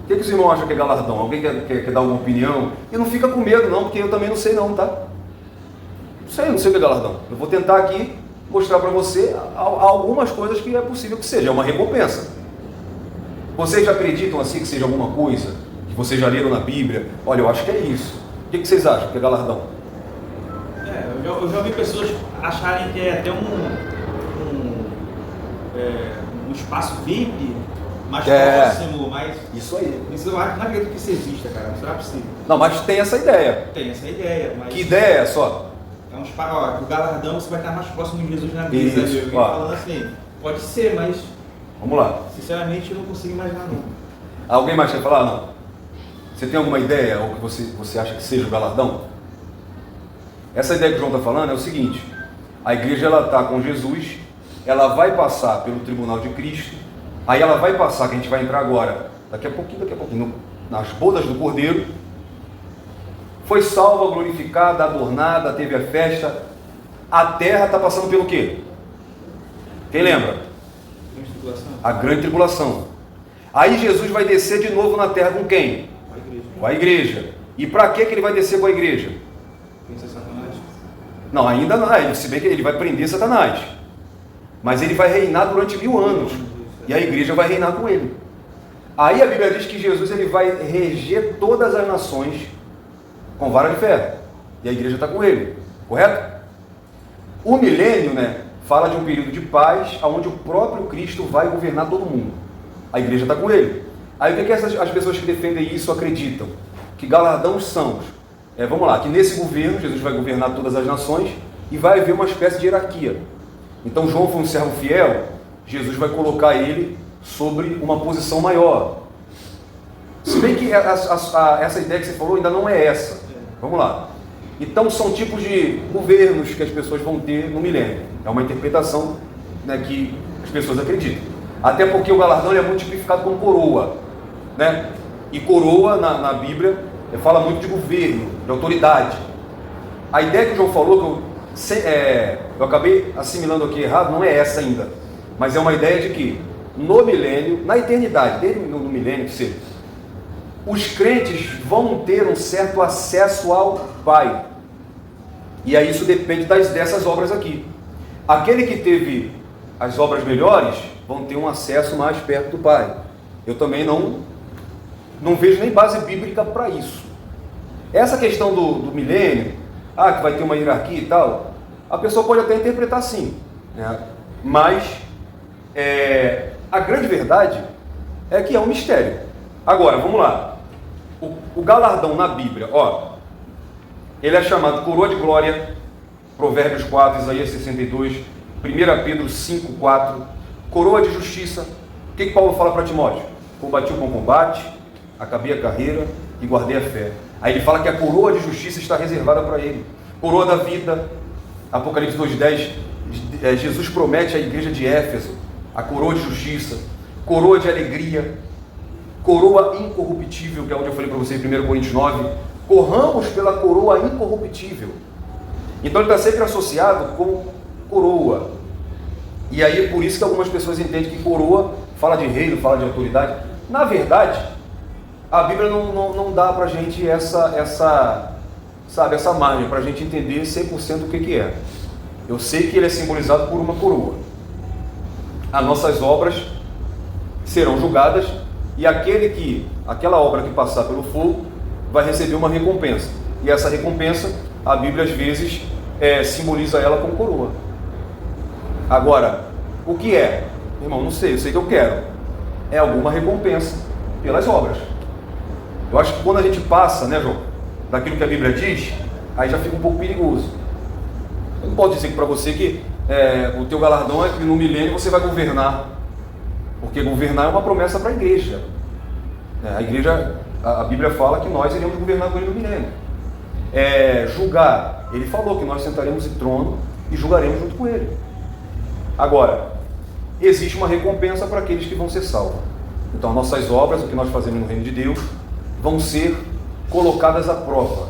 O que os irmãos acham que é galardão? Alguém quer dar uma opinião? E não fica com medo não, porque eu também não sei não, tá? Não sei o que é galardão. Eu vou tentar aqui mostrar para você algumas coisas que é possível que seja, é uma recompensa. Vocês já acreditam assim que seja alguma coisa que vocês já leram na Bíblia? Olha, eu acho que é isso. O que vocês acham que é galardão? Eu já vi pessoas acharem que é até um espaço VIP mais próximo, mais... Isso aí. Isso eu acho, não acredito que isso exista, cara, isso não é possível. Não, mas tem essa ideia. Tem essa ideia, mas... Que ideia é só? É um espaço, o galardão você vai estar mais próximo de Jesus na vida, né? Isso, falando assim, pode ser, mas... Vamos lá. Sinceramente, eu não consigo imaginar não. Alguém mais quer falar? Não. Você tem alguma ideia, ou que você acha que seja o galardão? Essa ideia que o João está falando é o seguinte: a igreja ela está com Jesus, ela vai passar pelo tribunal de Cristo, aí ela vai passar, que a gente vai entrar agora, daqui a pouquinho, nas bodas do Cordeiro, foi salva, glorificada, adornada, teve a festa. A terra está passando pelo quê? Quem lembra? A grande tribulação. Aí Jesus vai descer de novo na terra com quem? Com a igreja. E para que ele vai descer com a igreja? Satanás. Não, ainda não. Se bem que ele vai prender Satanás. Mas ele vai reinar durante 1000 anos. E a igreja vai reinar com ele. Aí a Bíblia diz que Jesus ele vai reger todas as nações com vara de ferro. E a igreja está com ele. Correto? O milênio, né, fala de um período de paz, onde o próprio Cristo vai governar todo mundo. A igreja está com ele. Aí o que as pessoas que defendem isso acreditam? Que galardões são? Vamos lá, que nesse governo Jesus vai governar todas as nações e vai haver uma espécie de hierarquia. Então João foi um servo fiel, Jesus vai colocar ele sobre uma posição maior. Se bem que essa ideia que você falou ainda não é essa. Vamos lá. Então são tipos de governos que as pessoas vão ter no milênio. É uma interpretação, né, que as pessoas acreditam. Até porque o galardão ele é multiplicado com coroa, né? E coroa na Bíblia fala muito de governo, de autoridade. A ideia que o João falou, eu acabei assimilando aqui errado, não é essa ainda. Mas é uma ideia de que no milênio, na eternidade, desde no milênio que seja, os crentes vão ter um certo acesso ao Pai. E aí isso depende dessas obras aqui. Aquele que teve as obras melhores vão ter um acesso mais perto do Pai. Eu também não vejo nem base bíblica para isso. Essa questão do milênio, que vai ter uma hierarquia e tal, a pessoa pode até interpretar assim, né? Mas a grande verdade é que é um mistério. Agora, vamos lá. O galardão na Bíblia, ele é chamado coroa de glória, Provérbios 4, Isaías 62, 1 Pedro 5, 4, coroa de justiça. O que Paulo fala para Timóteo? Combati o bom combate, acabei a carreira e guardei a fé. Aí ele fala que a coroa de justiça está reservada para ele. Coroa da vida, Apocalipse 2,10, Jesus promete à igreja de Éfeso a coroa de justiça, coroa de alegria, coroa incorruptível, que é onde eu falei para você em 1 Coríntios 9, corramos pela coroa incorruptível. Então ele está sempre associado com coroa. E aí é por isso que algumas pessoas entendem que coroa fala de reino, fala de autoridade. Na verdade, a Bíblia não dá para a gente essa margem, para a gente entender 100% o que é. Eu sei que ele é simbolizado por uma coroa. As nossas obras serão julgadas e aquela obra que passar pelo fogo vai receber uma recompensa. E essa recompensa, a Bíblia às vezes simboliza ela com coroa. Agora, o que é? Irmão, não sei, eu sei que eu quero. É alguma recompensa pelas obras. Eu acho que quando a gente passa, né, João, daquilo que a Bíblia diz, aí já fica um pouco perigoso. Eu não posso dizer para você que o teu galardão é que no milênio você vai governar, porque governar é uma promessa para a igreja. A igreja, a Bíblia fala que nós iremos governar com ele no milênio. Julgar, ele falou que nós sentaremos em trono e julgaremos junto com ele. Agora, existe uma recompensa para aqueles que vão ser salvos. Então, nossas obras, o que nós fazemos no reino de Deus, vão ser colocadas à prova.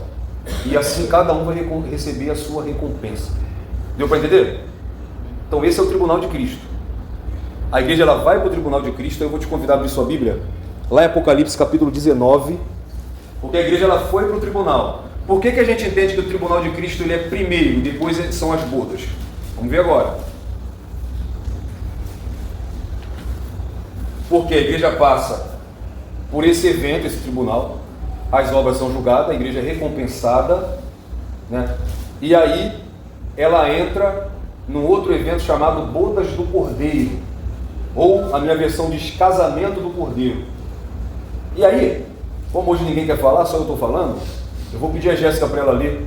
E assim cada um vai receber a sua recompensa. Deu para entender? Então esse é o tribunal de Cristo. A igreja ela vai para o tribunal de Cristo. Eu vou te convidar a abrir sua Bíblia lá em Apocalipse capítulo 19. Porque a igreja ela foi para o tribunal. Por que a gente entende que o tribunal de Cristo ele é primeiro e depois são as bodas? Vamos ver agora. Porque a igreja passa por esse evento, esse tribunal, as obras são julgadas, a igreja é recompensada, né? E aí ela entra num outro evento chamado Bodas do Cordeiro, ou a minha versão diz Casamento do Cordeiro. E aí, como hoje ninguém quer falar, só eu estou falando, eu vou pedir a Jéssica para ela ler.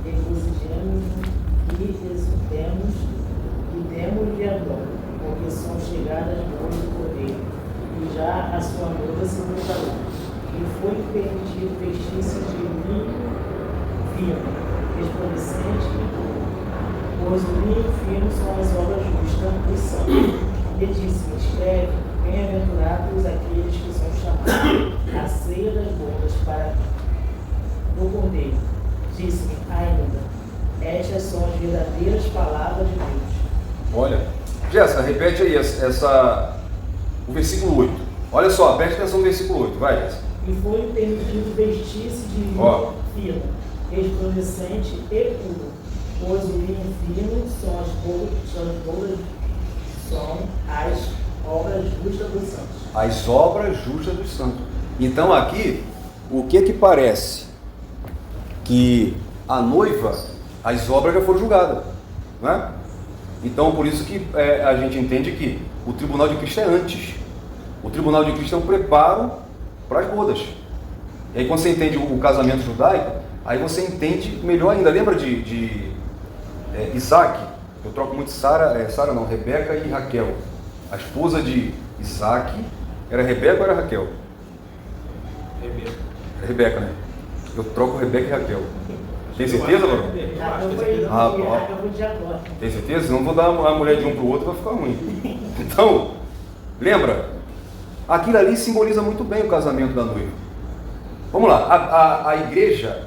Desejamos e exultemos e demos-lhe a glória, porque são chegadas as bodas do Cordeiro, e já a sua noiva se preparou, e foi permitido vestir-se de linho fino, resplandecente e puro, pois o linho fino são as obras justas dos santos. E disse: escreve, bem-aventurados aqueles que são chamados a ceia das bodas para o cordeiro. Disse-me ainda, estas são as verdadeiras palavras de Deus. Olha, Jéssica, repete aí o versículo 8. Olha só, preste atenção no versículo 8, vai, Jéssica. E foi permitido vestir-se de linho fino, resplandecente e puro, pois o linho fino são as obras justas dos santos. As obras justas dos santos. Então aqui, o que parece? Que a noiva, as obras já foram julgadas, não é? Então por isso que a gente entende que o tribunal de Cristo é antes. O tribunal de Cristo é um preparo para as bodas. E aí quando você entende o casamento judaico, aí você entende melhor ainda. Lembra de Isaac? Eu troco muito Rebeca e Raquel. A esposa de Isaac era Rebeca ou era Raquel? Rebeca, né? Eu troco Rebeca e Raquel. Tem certeza, Bruno? Tem certeza? Senão vou dar a mulher de um para o outro, vai ficar ruim. Então, lembra? Aquilo ali simboliza muito bem o casamento da noiva. Vamos lá, a igreja,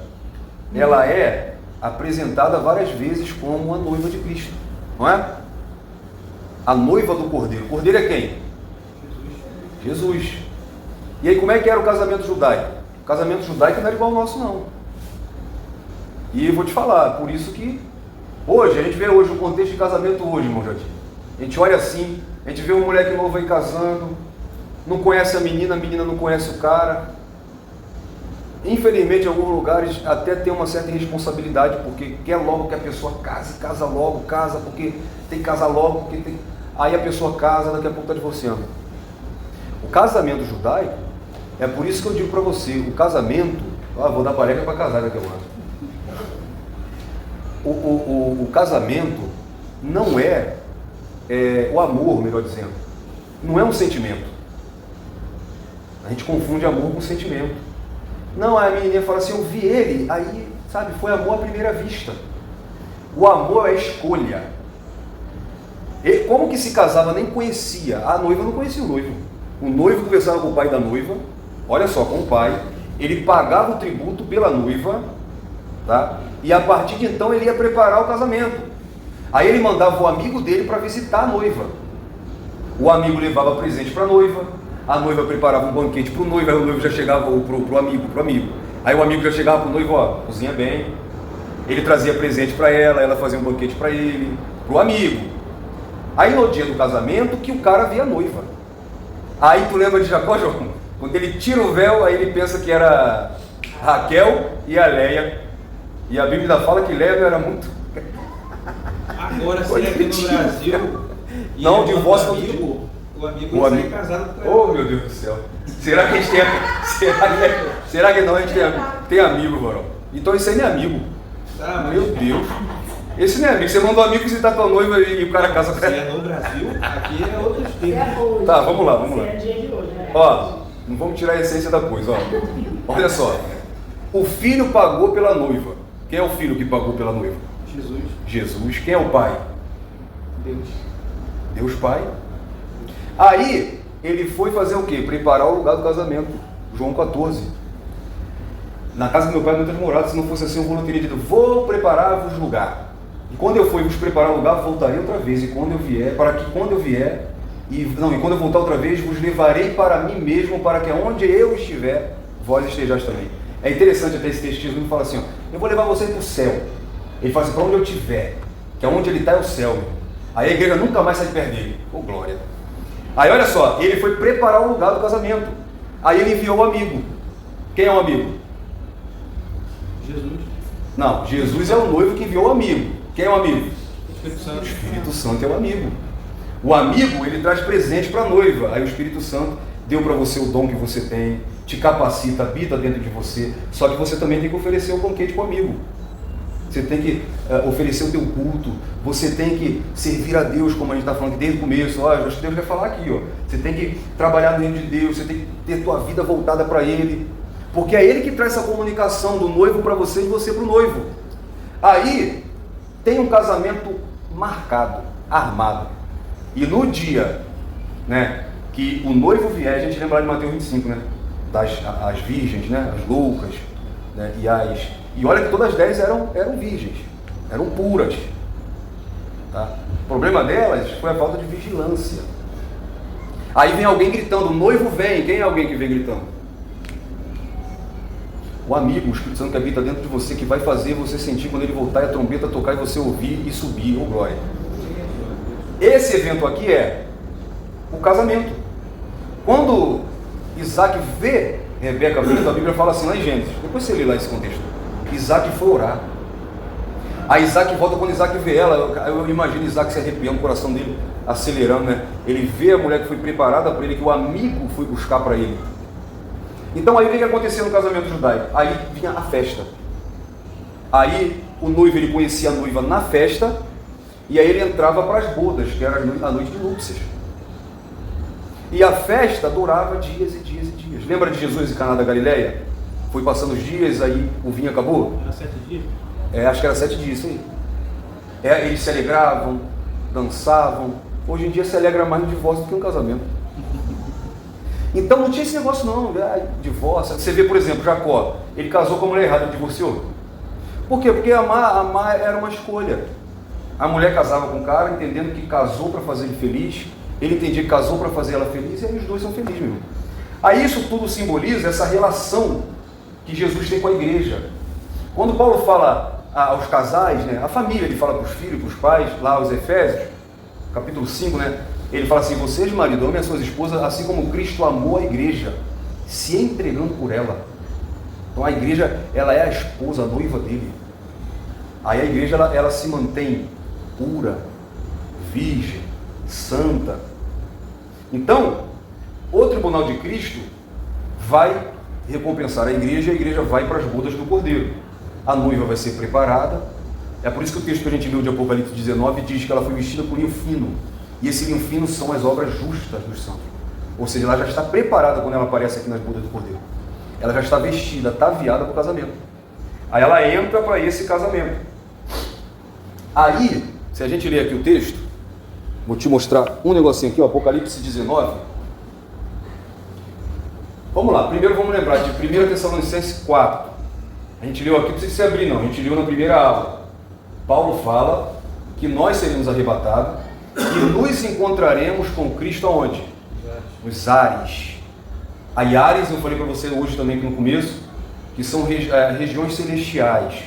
ela é apresentada várias vezes como a noiva de Cristo, não é? A noiva do Cordeiro. O Cordeiro é quem? Jesus. E aí como é que era o casamento judaico? O casamento judaico não era igual ao nosso, não. E eu vou te falar, por isso que hoje, a gente vê hoje o contexto de casamento hoje, irmão Jardim. A gente olha assim, a gente vê um moleque novo aí casando, não conhece a menina não conhece o cara. Infelizmente, em alguns lugares até tem uma certa irresponsabilidade, porque quer logo que a pessoa casa logo, porque tem que casar logo, porque tem... Aí a pessoa casa, daqui a pouco está divorciando. O casamento judaico, é por isso que eu digo para você, o casamento, vou dar pareca para casar daqui a pouco. O casamento não é o amor, melhor dizendo, não é um sentimento. A gente confunde amor com sentimento. Não, a menina fala assim, eu vi ele, aí, sabe, foi amor à primeira vista. O amor é escolha. E como que se casava, nem conhecia. A noiva não conhecia o noivo. O noivo conversava com o pai da noiva, olha só, com o pai, ele pagava o tributo pela noiva, tá? E a partir de então ele ia preparar o casamento. Aí ele mandava o amigo dele para visitar a noiva. O amigo levava presente para a noiva preparava um banquete para o noivo, aí o noivo já chegava para o amigo. Aí o amigo já chegava para o noivo, cozinha bem. Ele trazia presente para ela fazia um banquete para ele, para o amigo. Aí no dia do casamento que o cara via a noiva. Aí tu lembra de Jacó, João? Quando ele tira o véu, aí ele pensa que era Raquel e a Leia. E a Bíblia fala que Leia não era muito... Agora, se aqui no Brasil... Não, o divórcio não... O amigo sai casado com ela. Oh, meu Deus do céu. Será que a gente tem... Será que não a gente tem amigo, varão? Então isso aí não é amigo. Tá, mas... Meu Deus. Esse não é amigo. Você mandou amigo visitar tua noiva e o cara casa com ela. Se é no Brasil, aqui é outros termos. Tá, vamos lá. Né? Ó, não vamos tirar a essência da coisa, ó. Olha só. O filho pagou pela noiva. Quem é o filho que pagou pela noiva? Jesus. Quem é o pai? Deus Pai. Aí, ele foi fazer o quê? Preparar o lugar do casamento. João 14. Na casa do meu pai não tem morado, se não fosse assim, eu não teria dito, vou preparar-vos lugar. E quando eu for vos preparar lugar, voltarei outra vez. E quando eu vier, quando eu voltar outra vez, vos levarei para mim mesmo, para que onde eu estiver, vós estejais também. É interessante até esse texto, Jesus fala assim, ó, eu vou levar vocês para o céu. Ele fala assim, para onde eu estiver, que onde ele está é o céu. Aí a igreja nunca mais sai de perto dele. Oh, glória. Aí olha só, ele foi preparar o lugar do casamento. Aí ele enviou o amigo. Quem é o amigo? Jesus. Não, Jesus é o noivo que enviou o amigo. Quem é o amigo? Espírito Santo. O Espírito Santo é o amigo. O amigo, ele traz presente para a noiva. Aí o Espírito Santo deu para você o dom que você tem, te capacita, habita dentro de você. Só que você também tem que oferecer o banquete para o amigo. Você tem que oferecer o teu culto. Você tem que servir a Deus, como a gente está falando aqui desde o começo. Acho que Deus vai falar aqui. Você tem que trabalhar dentro de Deus. Você tem que ter tua vida voltada para Ele. Porque é Ele que traz essa comunicação do noivo para você e você para o noivo. Aí tem um casamento marcado, armado. E no dia, né, que o noivo vier, a gente lembra de Mateus 25, né? as virgens, né? As loucas, né? E olha que todas as 10 eram virgens, eram puras. Tá? O problema delas foi a falta de vigilância. Aí vem alguém gritando, o noivo vem. Quem é alguém que vem gritando? O amigo, o Espírito Santo que habita dentro de você, que vai fazer você sentir quando ele voltar e a trombeta tocar e você ouvir e subir, ô glória. Esse evento aqui é o casamento. Quando Isaac vê Rebeca vindo, a Bíblia fala assim lá em Gênesis, depois você lê lá esse contexto, Isaac foi orar. Aí Isaac volta, quando Isaac vê ela, eu imagino Isaac se arrepiando, o coração dele acelerando, né? Ele vê a mulher que foi preparada para ele, que o amigo foi buscar para ele. Então aí o que acontecia no casamento judaico? Aí vinha a festa. Aí o noivo, ele conhecia a noiva na festa, e aí ele entrava para as bodas, que era a noite de núpcias. E a festa durava dias e dias e dias. Lembra de Jesus em Caná da Galileia? Foi passando os dias, aí o vinho acabou? Era 7 dias? Acho que era 7 dias, isso aí. Eles se alegravam, dançavam. Hoje em dia se alegra mais no divórcio do que no casamento. Então não tinha esse negócio não, divórcio. Você vê, por exemplo, Jacó, ele casou com a mulher errada, ele divorciou. Por quê? Porque amar era uma escolha. A mulher casava com o cara, entendendo que casou para fazer ele feliz, ele entendia que casou para fazer ela feliz, e aí os dois são felizes mesmo. Aí isso tudo simboliza essa relação que Jesus tem com a igreja. Quando Paulo fala aos casais, né, a família, ele fala para os filhos, para os pais, lá aos Efésios, capítulo 5, né, ele fala assim, vocês, marido, amem as suas esposas, assim como Cristo amou a igreja, se entregando por ela. Então a igreja, ela é a esposa, a noiva dele. Aí a igreja, ela se mantém pura, virgem, santa. Então, o tribunal de Cristo vai recompensar a igreja, e a igreja vai para as bodas do Cordeiro. A noiva vai ser preparada. É por isso que o texto que a gente leu de Apocalipse 19 diz que ela foi vestida com linho fino. E esse linho fino são as obras justas dos santos. Ou seja, ela já está preparada quando ela aparece aqui nas bodas do Cordeiro. Ela já está vestida, ataviada para o casamento. Aí ela entra para esse casamento. Aí, se a gente ler aqui o texto, vou te mostrar um negocinho aqui, ó, Apocalipse 19. Vamos lá, primeiro vamos lembrar de 1 Tessalonicenses 4. A gente leu aqui, não precisa se abrir não, a gente leu na primeira aula. Paulo fala que nós seremos arrebatados e nos encontraremos com Cristo aonde? Nos ares. Aí ares, eu falei para você hoje também no começo, que são regiões celestiais.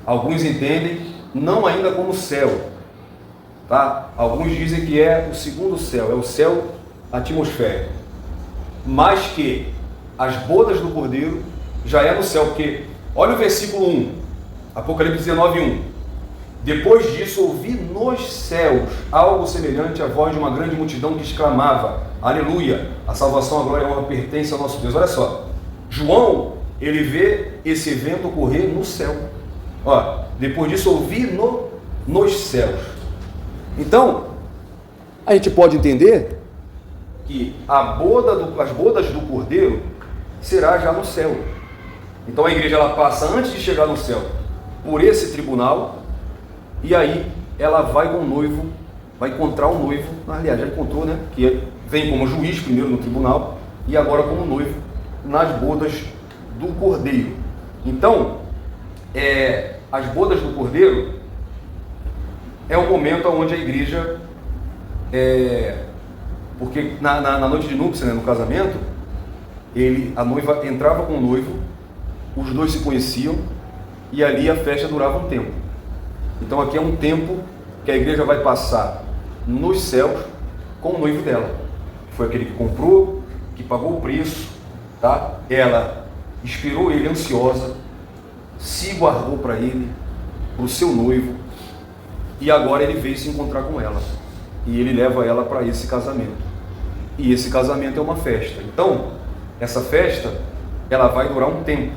Alguns entendem não ainda como céu, tá? Alguns dizem que é o segundo céu, é o céu atmosférico, mas que as bodas do Cordeiro já é no céu, porque olha o versículo 1, Apocalipse 19, 1. Depois disso ouvi nos céus algo semelhante à voz de uma grande multidão que exclamava, aleluia, a salvação, a glória e a honra pertencem ao nosso Deus. Olha só, João, ele vê esse evento ocorrer no céu. Ó, depois disso ouvi nos céus. Então, a gente pode entender que as bodas do Cordeiro será já no céu. Então a igreja, ela passa, antes de chegar no céu, por esse tribunal, e aí ela vai com o noivo, vai encontrar o noivo, aliás, já encontrou, né? Que vem como juiz primeiro no tribunal, e agora como noivo nas bodas do Cordeiro. Então, as bodas do Cordeiro é o momento onde a igreja, porque na noite de núpcia, né, no casamento, a noiva entrava com o noivo, os dois se conheciam, e ali a festa durava um tempo. Então aqui é um tempo que a igreja vai passar nos céus com o noivo dela. Foi aquele que comprou, que pagou o preço, tá? Ela esperou ele ansiosa, se guardou para ele, para o seu noivo, e agora ele veio se encontrar com ela. E ele leva ela para esse casamento. E esse casamento é uma festa. Então, essa festa, ela vai durar um tempo,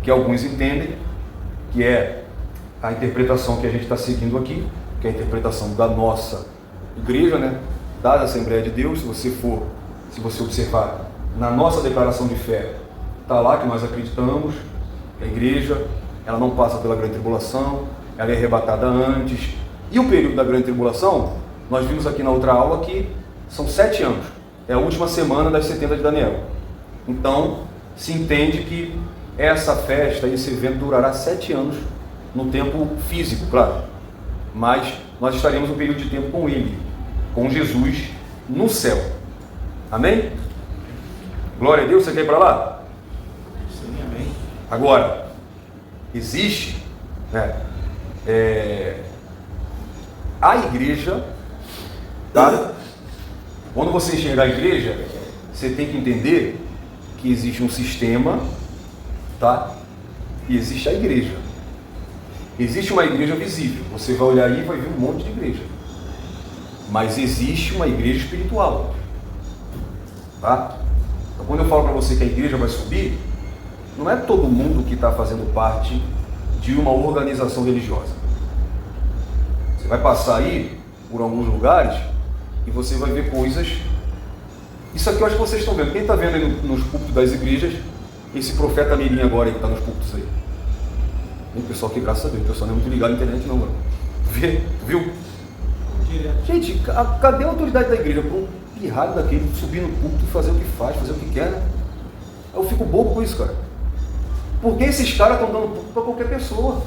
que alguns entendem que é a interpretação que a gente está seguindo aqui, que é a interpretação da nossa igreja, né? Da Assembleia de Deus. Se você observar na nossa declaração de fé, está lá que nós acreditamos que a igreja, ela não passa pela grande tribulação, ela é arrebatada antes. E o período da grande tribulação, nós vimos aqui na outra aula que são 7 anos, é a última semana das 70 de Daniel. Então, se entende que essa festa, esse evento durará 7 anos no tempo físico, claro. Mas nós estaremos um período de tempo com Ele, com Jesus no céu. Amém? Glória a Deus, você quer ir para lá? Sim, amém. Agora, existe, né, a igreja, tá? Quando você enxergar a igreja, você tem que entender que existe um sistema, tá? E existe a igreja. Existe uma igreja visível. Você vai olhar aí e vai ver um monte de igreja. Mas existe uma igreja espiritual, tá? Então, quando eu falo para você que a igreja vai subir, não é todo mundo que está fazendo parte de uma organização religiosa. Você vai passar aí por alguns lugares e você vai ver coisas. Isso aqui eu acho que vocês estão vendo. Quem está vendo aí nos púlpitos das igrejas, esse profeta Mirim agora aí que está nos púlpitos aí? Tem pessoal que, graças a Deus, o pessoal não é muito ligado na internet não, mano. Viu? Gente, cadê a autoridade da igreja? Para um pirralho daquele subir no púlpito e fazer o que faz, fazer o que quer, né? Eu fico bobo com isso, cara. Porque esses caras estão dando púlpito para qualquer pessoa.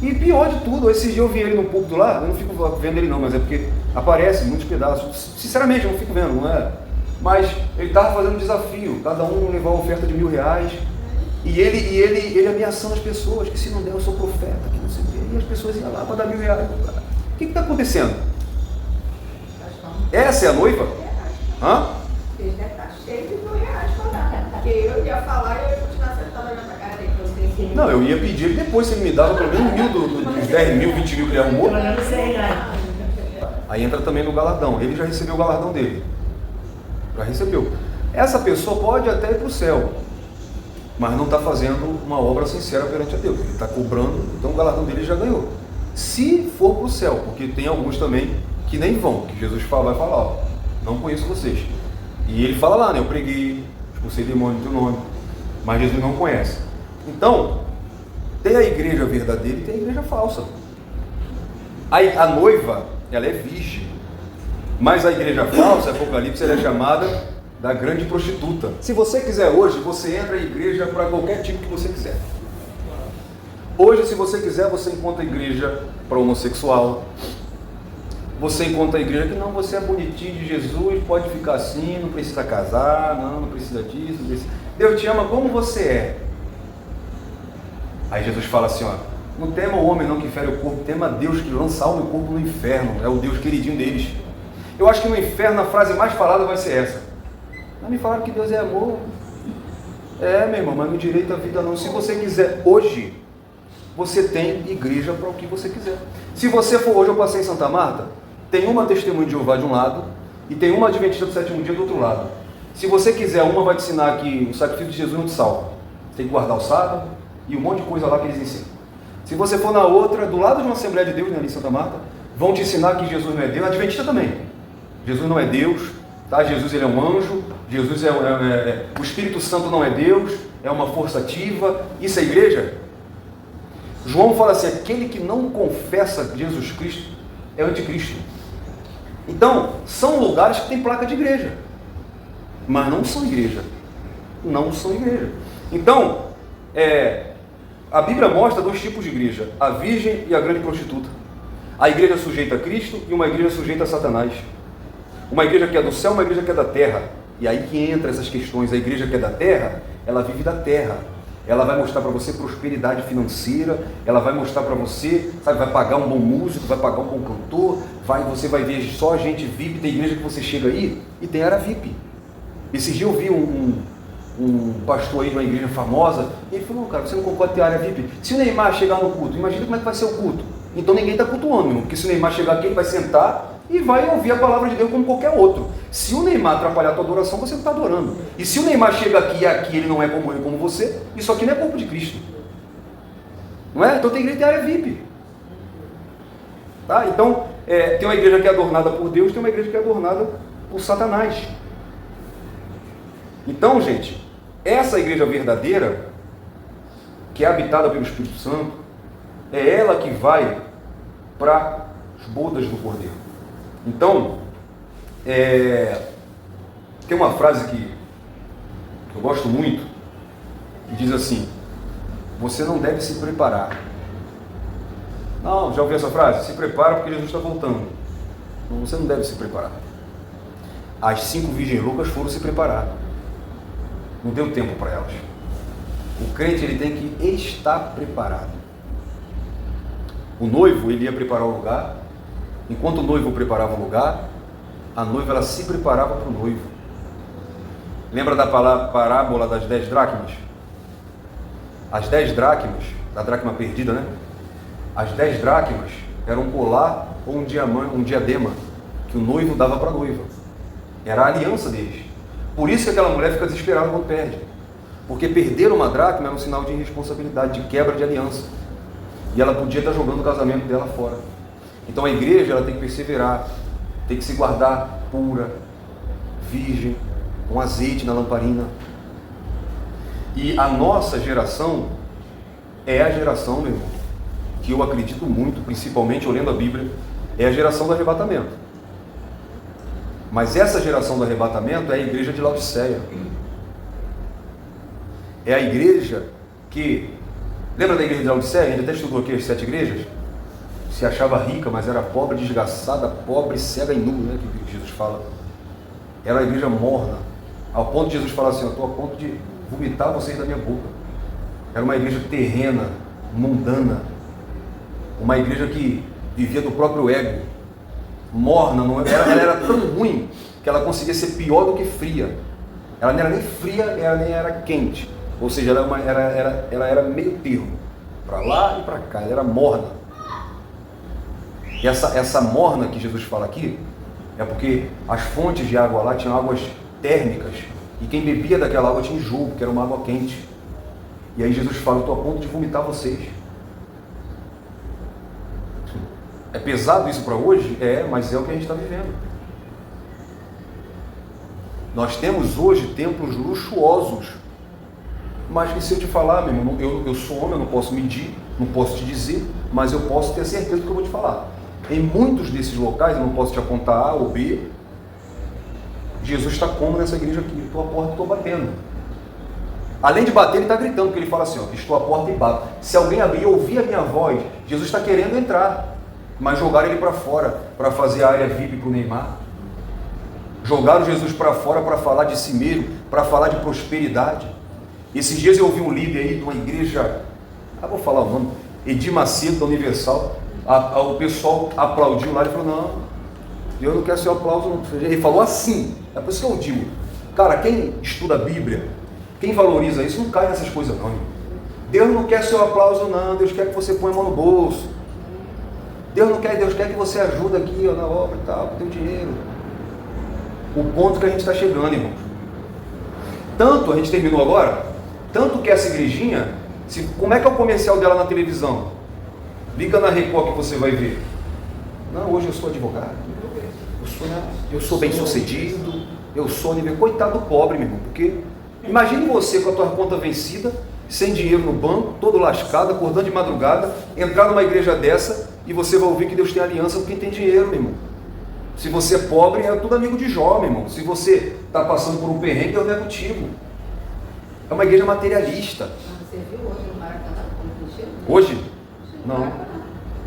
E pior de tudo, esses dias eu vi ele no púlpito lá, eu não fico vendo ele não, mas é porque aparece muitos pedaços. Sinceramente, eu não fico vendo, não é? Mas ele estava fazendo um desafio, cada um levar uma oferta de R$1.000, e ele ameaçando as pessoas, que se não der eu sou profeta, que não sei o quê, e as pessoas iam lá para dar R$1.000. O que está acontecendo? Essa é a noiva? Hã? Ele deve estar cheio de R$1.000 para dar, porque eu ia falar e eu ia continuar sentado olhando para a cara dele. Não, eu ia pedir ele depois, se ele me dava pelo menos 1.000 dos 10 mil, 20 mil que ele arrumou. Aí entra também no galardão, ele já recebeu o galardão dele. Já recebeu. Essa pessoa pode até ir para o céu, mas não está fazendo uma obra sincera perante a Deus. Ele está cobrando, então o galardão dele já ganhou. Se for para o céu, porque tem alguns também que nem vão, que Jesus vai falar, ó, não conheço vocês. E ele fala lá, né, eu preguei, expulsei demônio em teu nome, mas Jesus não conhece. Então, tem a igreja verdadeira e tem a igreja falsa. A noiva, ela é virgem. Mas a igreja falsa, Apocalipse, ela é chamada da grande prostituta. Se você quiser hoje, você entra em igreja para qualquer tipo que você quiser. Hoje, se você quiser, você encontra igreja para homossexual. Você encontra a igreja que não, você é bonitinho de Jesus, pode ficar assim, não precisa casar, não precisa disso, não precisa. Deus te ama como você é. Aí Jesus fala assim, ó, não tema o homem não que fere o corpo, tema Deus que lança alma e corpo no inferno, é o Deus queridinho deles. Eu acho que no inferno a frase mais falada vai ser essa. Não me falaram que Deus é amor. É, meu irmão, mas no direito à vida não. Se você quiser hoje, você tem igreja para o que você quiser. Se você for hoje, eu passei em Santa Marta, tem uma testemunha de Jeová de um lado e tem uma adventista do sétimo dia do outro lado. Se você quiser, uma vai te ensinar que o sacrifício de Jesus não te salva. Tem que guardar o sábado e um monte de coisa lá que eles ensinam. Se você for na outra, do lado de uma Assembleia de Deus, né, ali em Santa Marta, vão te ensinar que Jesus não é Deus, a adventista também. Jesus não é Deus, tá? Jesus ele é um anjo, Jesus o Espírito Santo não é Deus, é uma força ativa. Isso é igreja? João fala assim, aquele que não confessa Jesus Cristo é anticristo. Então, são lugares que tem placa de igreja, mas não são igreja. Não são igreja. Então, a Bíblia mostra 2 tipos de igreja, a virgem e a grande prostituta. A igreja sujeita a Cristo e uma igreja sujeita a Satanás. Uma igreja que é do céu, uma igreja que é da terra. E aí que entra essas questões. A igreja que é da terra, ela vive da terra. Ela vai mostrar para você prosperidade financeira, ela vai mostrar para você, sabe, vai pagar um bom músico, vai pagar um bom cantor, você vai ver só gente VIP. Tem igreja que você chega aí e tem área VIP. Esses dias eu vi um pastor aí de uma igreja famosa, e ele falou, cara, você não concorda ter área VIP? Se o Neymar chegar no culto, imagina como é que vai ser o culto. Então ninguém está cultuando, irmão, porque se o Neymar chegar aqui, ele vai sentar e vai ouvir a palavra de Deus como qualquer outro. Se o Neymar atrapalhar a tua adoração, você não está adorando. E se o Neymar chega aqui e aqui ele não é como eu, como você, isso aqui não é corpo de Cristo. Não é? Então tem igreja que tem área VIP. Tá? Então, tem uma igreja que é adornada por Deus, tem uma igreja que é adornada por Satanás. Então, gente, essa igreja verdadeira, que é habitada pelo Espírito Santo, é ela que vai para as bodas do Cordeiro. Então, tem uma frase que que eu gosto muito, e diz assim: você não deve se preparar. Não, já ouviu essa frase? Se prepara porque Jesus está voltando. Não, você não deve se preparar. As 5 virgens loucas foram se preparar. Não deu tempo para elas. O crente, ele tem que estar preparado. O noivo, ele ia preparar o lugar. Enquanto o noivo preparava o lugar, a noiva, ela se preparava para o noivo. Lembra da parábola das 10 dracmas? As 10 dracmas, da dracma perdida, né? As 10 dracmas eram um colar ou um diadema que o noivo dava para a noiva. Era a aliança deles. Por isso que aquela mulher fica desesperada quando perde. Porque perder uma dracma era um sinal de irresponsabilidade, de quebra de aliança. E ela podia estar jogando o casamento dela fora. Então a igreja, ela tem que perseverar, tem que se guardar pura, virgem, com azeite na lamparina. E a nossa geração é a geração, meu irmão, que eu acredito muito, principalmente olhando a Bíblia, é a geração do arrebatamento. Mas essa geração do arrebatamento é a igreja de Laodiceia. É a igreja que... Lembra da igreja de Laodiceia? A gente até estudou aqui as 7 igrejas. Se achava rica, mas era pobre, desgraçada, pobre, cega e nu, né? Que Jesus fala. Era a igreja morna. Ao ponto de Jesus falar assim: eu estou a ponto de vomitar vocês da minha boca. Era uma igreja terrena, mundana. Uma igreja que vivia do próprio ego. Morna, ela era tão ruim que ela conseguia ser pior do que fria. Ela não era nem fria, ela nem era quente. Ou seja, ela era meio termo, para lá e para cá, ela era morna. E essa morna que Jesus fala aqui é porque as fontes de água lá tinham águas térmicas, e quem bebia daquela água tinha enjoo, porque era uma água quente. E aí Jesus fala: eu estou a ponto de vomitar vocês. É pesado isso para hoje? É, mas é o que a gente está vivendo. Nós temos hoje templos luxuosos, mas que se eu te falar, meu irmão, eu sou homem, eu não posso medir, não posso te dizer, mas eu posso ter certeza do que eu vou te falar. Em muitos desses locais, eu não posso te apontar A ou B, Jesus está como nessa igreja aqui: estou à porta e estou batendo. Além de bater, ele está gritando, porque ele fala assim: ó, estou à porta e bato. Se alguém abrir e ouvir a minha voz, Jesus está querendo entrar. Mas jogaram ele para fora, para fazer a área VIP para o Neymar. Jogaram Jesus para fora para falar de si mesmo, para falar de prosperidade. Esses dias eu ouvi um líder aí de uma igreja, vou falar o nome, Edir Macedo, da Universal. O pessoal aplaudiu lá e falou: não, eu não quero seu aplauso não. Ele falou assim. É por isso que eu digo, cara, quem estuda a Bíblia, quem valoriza isso, não cai nessas coisas não. Deus não quer seu aplauso não, Deus quer que você ponha a mão no bolso. Deus quer que você ajude aqui na obra e tal, com o teu dinheiro. O ponto que a gente está chegando, irmão. Tanto, a gente terminou agora, tanto que essa igrejinha, como é que é o comercial dela na televisão? Liga na Record que você vai ver. Não, hoje eu sou advogado, eu sou bem sucedido, eu sou nível. Coitado do pobre, meu irmão, porque imagine você com a tua conta vencida, sem dinheiro no banco, todo lascado, acordando de madrugada, entrar numa igreja dessa e você vai ouvir que Deus tem aliança com quem tem dinheiro, meu irmão. Se você é pobre, é tudo amigo de Jó, meu irmão. Se você está passando por um perrengue, Deus não é contigo. É uma igreja materialista. Você viu hoje o Maracanã como encheu? Hoje? Não.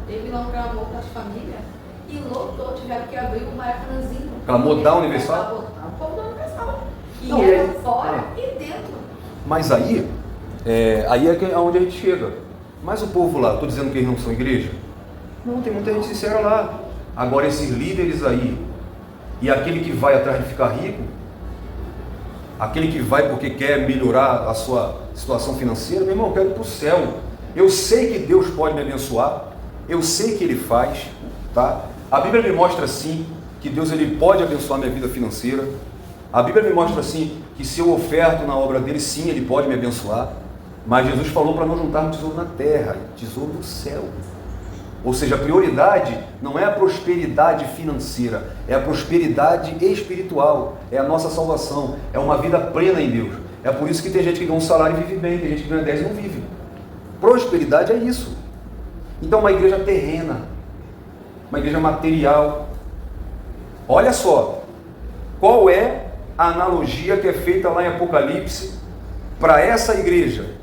Teve lá um clamor para as famílias e lotou, tiveram que abrir o Maracanãzinho. Clamor da Universal? O povo da Universal. E Não, era fora e dentro. Mas aí é onde a gente chega. Mas o povo lá, estou dizendo que eles não são igreja? Não, tem muita gente sincera lá. Agora esses líderes aí, e aquele que vai atrás de ficar rico, aquele que vai porque quer melhorar a sua situação financeira, meu irmão, eu quero ir para o céu. Eu sei que Deus pode me abençoar, eu sei que Ele faz, tá? A Bíblia me mostra assim, que Deus ele pode abençoar minha vida financeira. A Bíblia me mostra assim, que se eu oferto na obra dele, sim, Ele pode me abençoar. Mas Jesus falou para não juntar tesouro na terra, tesouro no céu. Ou seja, a prioridade não é a prosperidade financeira, é a prosperidade espiritual, é a nossa salvação, é uma vida plena em Deus. É por isso que tem gente que ganha um salário e vive bem, tem gente que ganha 10 e não vive. Prosperidade é isso. Então uma igreja terrena, uma igreja material. Olha só, qual é a analogia que é feita lá em Apocalipse para essa igreja.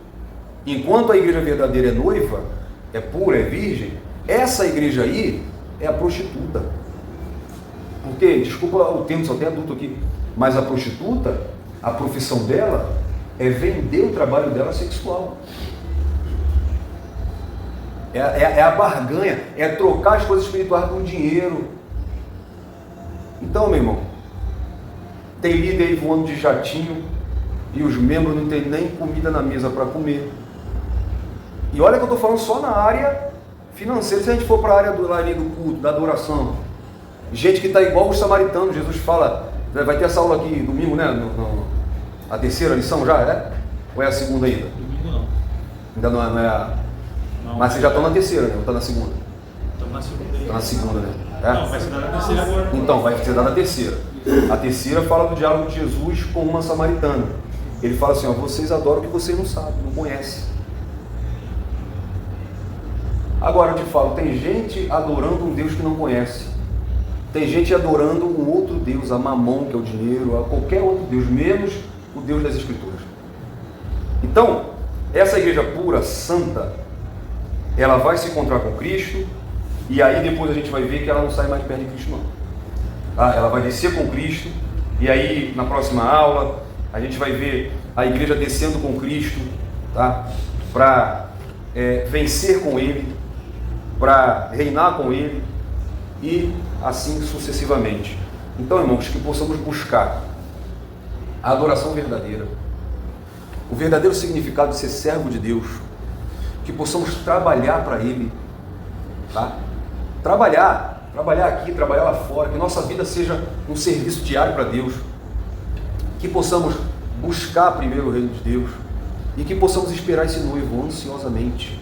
Enquanto a igreja verdadeira é noiva, é pura, é virgem, essa igreja aí é a prostituta. Porque, desculpa o termo, só tem adulto aqui, mas a prostituta, a profissão dela é vender o trabalho dela sexual. É a barganha, é trocar as coisas espirituais por dinheiro. Então, meu irmão, tem líder aí voando de jatinho e os membros não tem nem comida na mesa para comer. E olha que eu estou falando só na área financeira. Se a gente for para a área do culto, da adoração, gente que está igual os samaritanos. Jesus fala, vai ter essa aula aqui domingo, né? A terceira lição já é? Ou é a segunda ainda? Domingo não. Ainda não é a... Não, mas vocês já estão na terceira, né? Ou está na segunda? Estamos na segunda. Está na segunda, né? É? Não, vai ser dada na terceira agora. Então, vai ser dada na terceira. A terceira fala do diálogo de Jesus com uma samaritana. Ele fala assim, ó, vocês adoram o que vocês não sabem, não conhecem. Agora eu te falo, tem gente adorando um Deus que não conhece. Tem gente adorando um outro Deus, a Mamon, que é o dinheiro, a qualquer outro Deus, menos o Deus das Escrituras. Então, essa igreja pura, santa, ela vai se encontrar com Cristo, e aí depois a gente vai ver que ela não sai mais de perto de Cristo, não. Tá? Ela vai descer com Cristo, e aí na próxima aula a gente vai ver a igreja descendo com Cristo, tá? Para vencer com Ele, para reinar com Ele, e assim sucessivamente. Então, irmãos, que possamos buscar a adoração verdadeira, o verdadeiro significado de ser servo de Deus, que possamos trabalhar para Ele, tá? Trabalhar aqui, trabalhar lá fora, que nossa vida seja um serviço diário para Deus, que possamos buscar primeiro o reino de Deus e que possamos esperar esse noivo ansiosamente.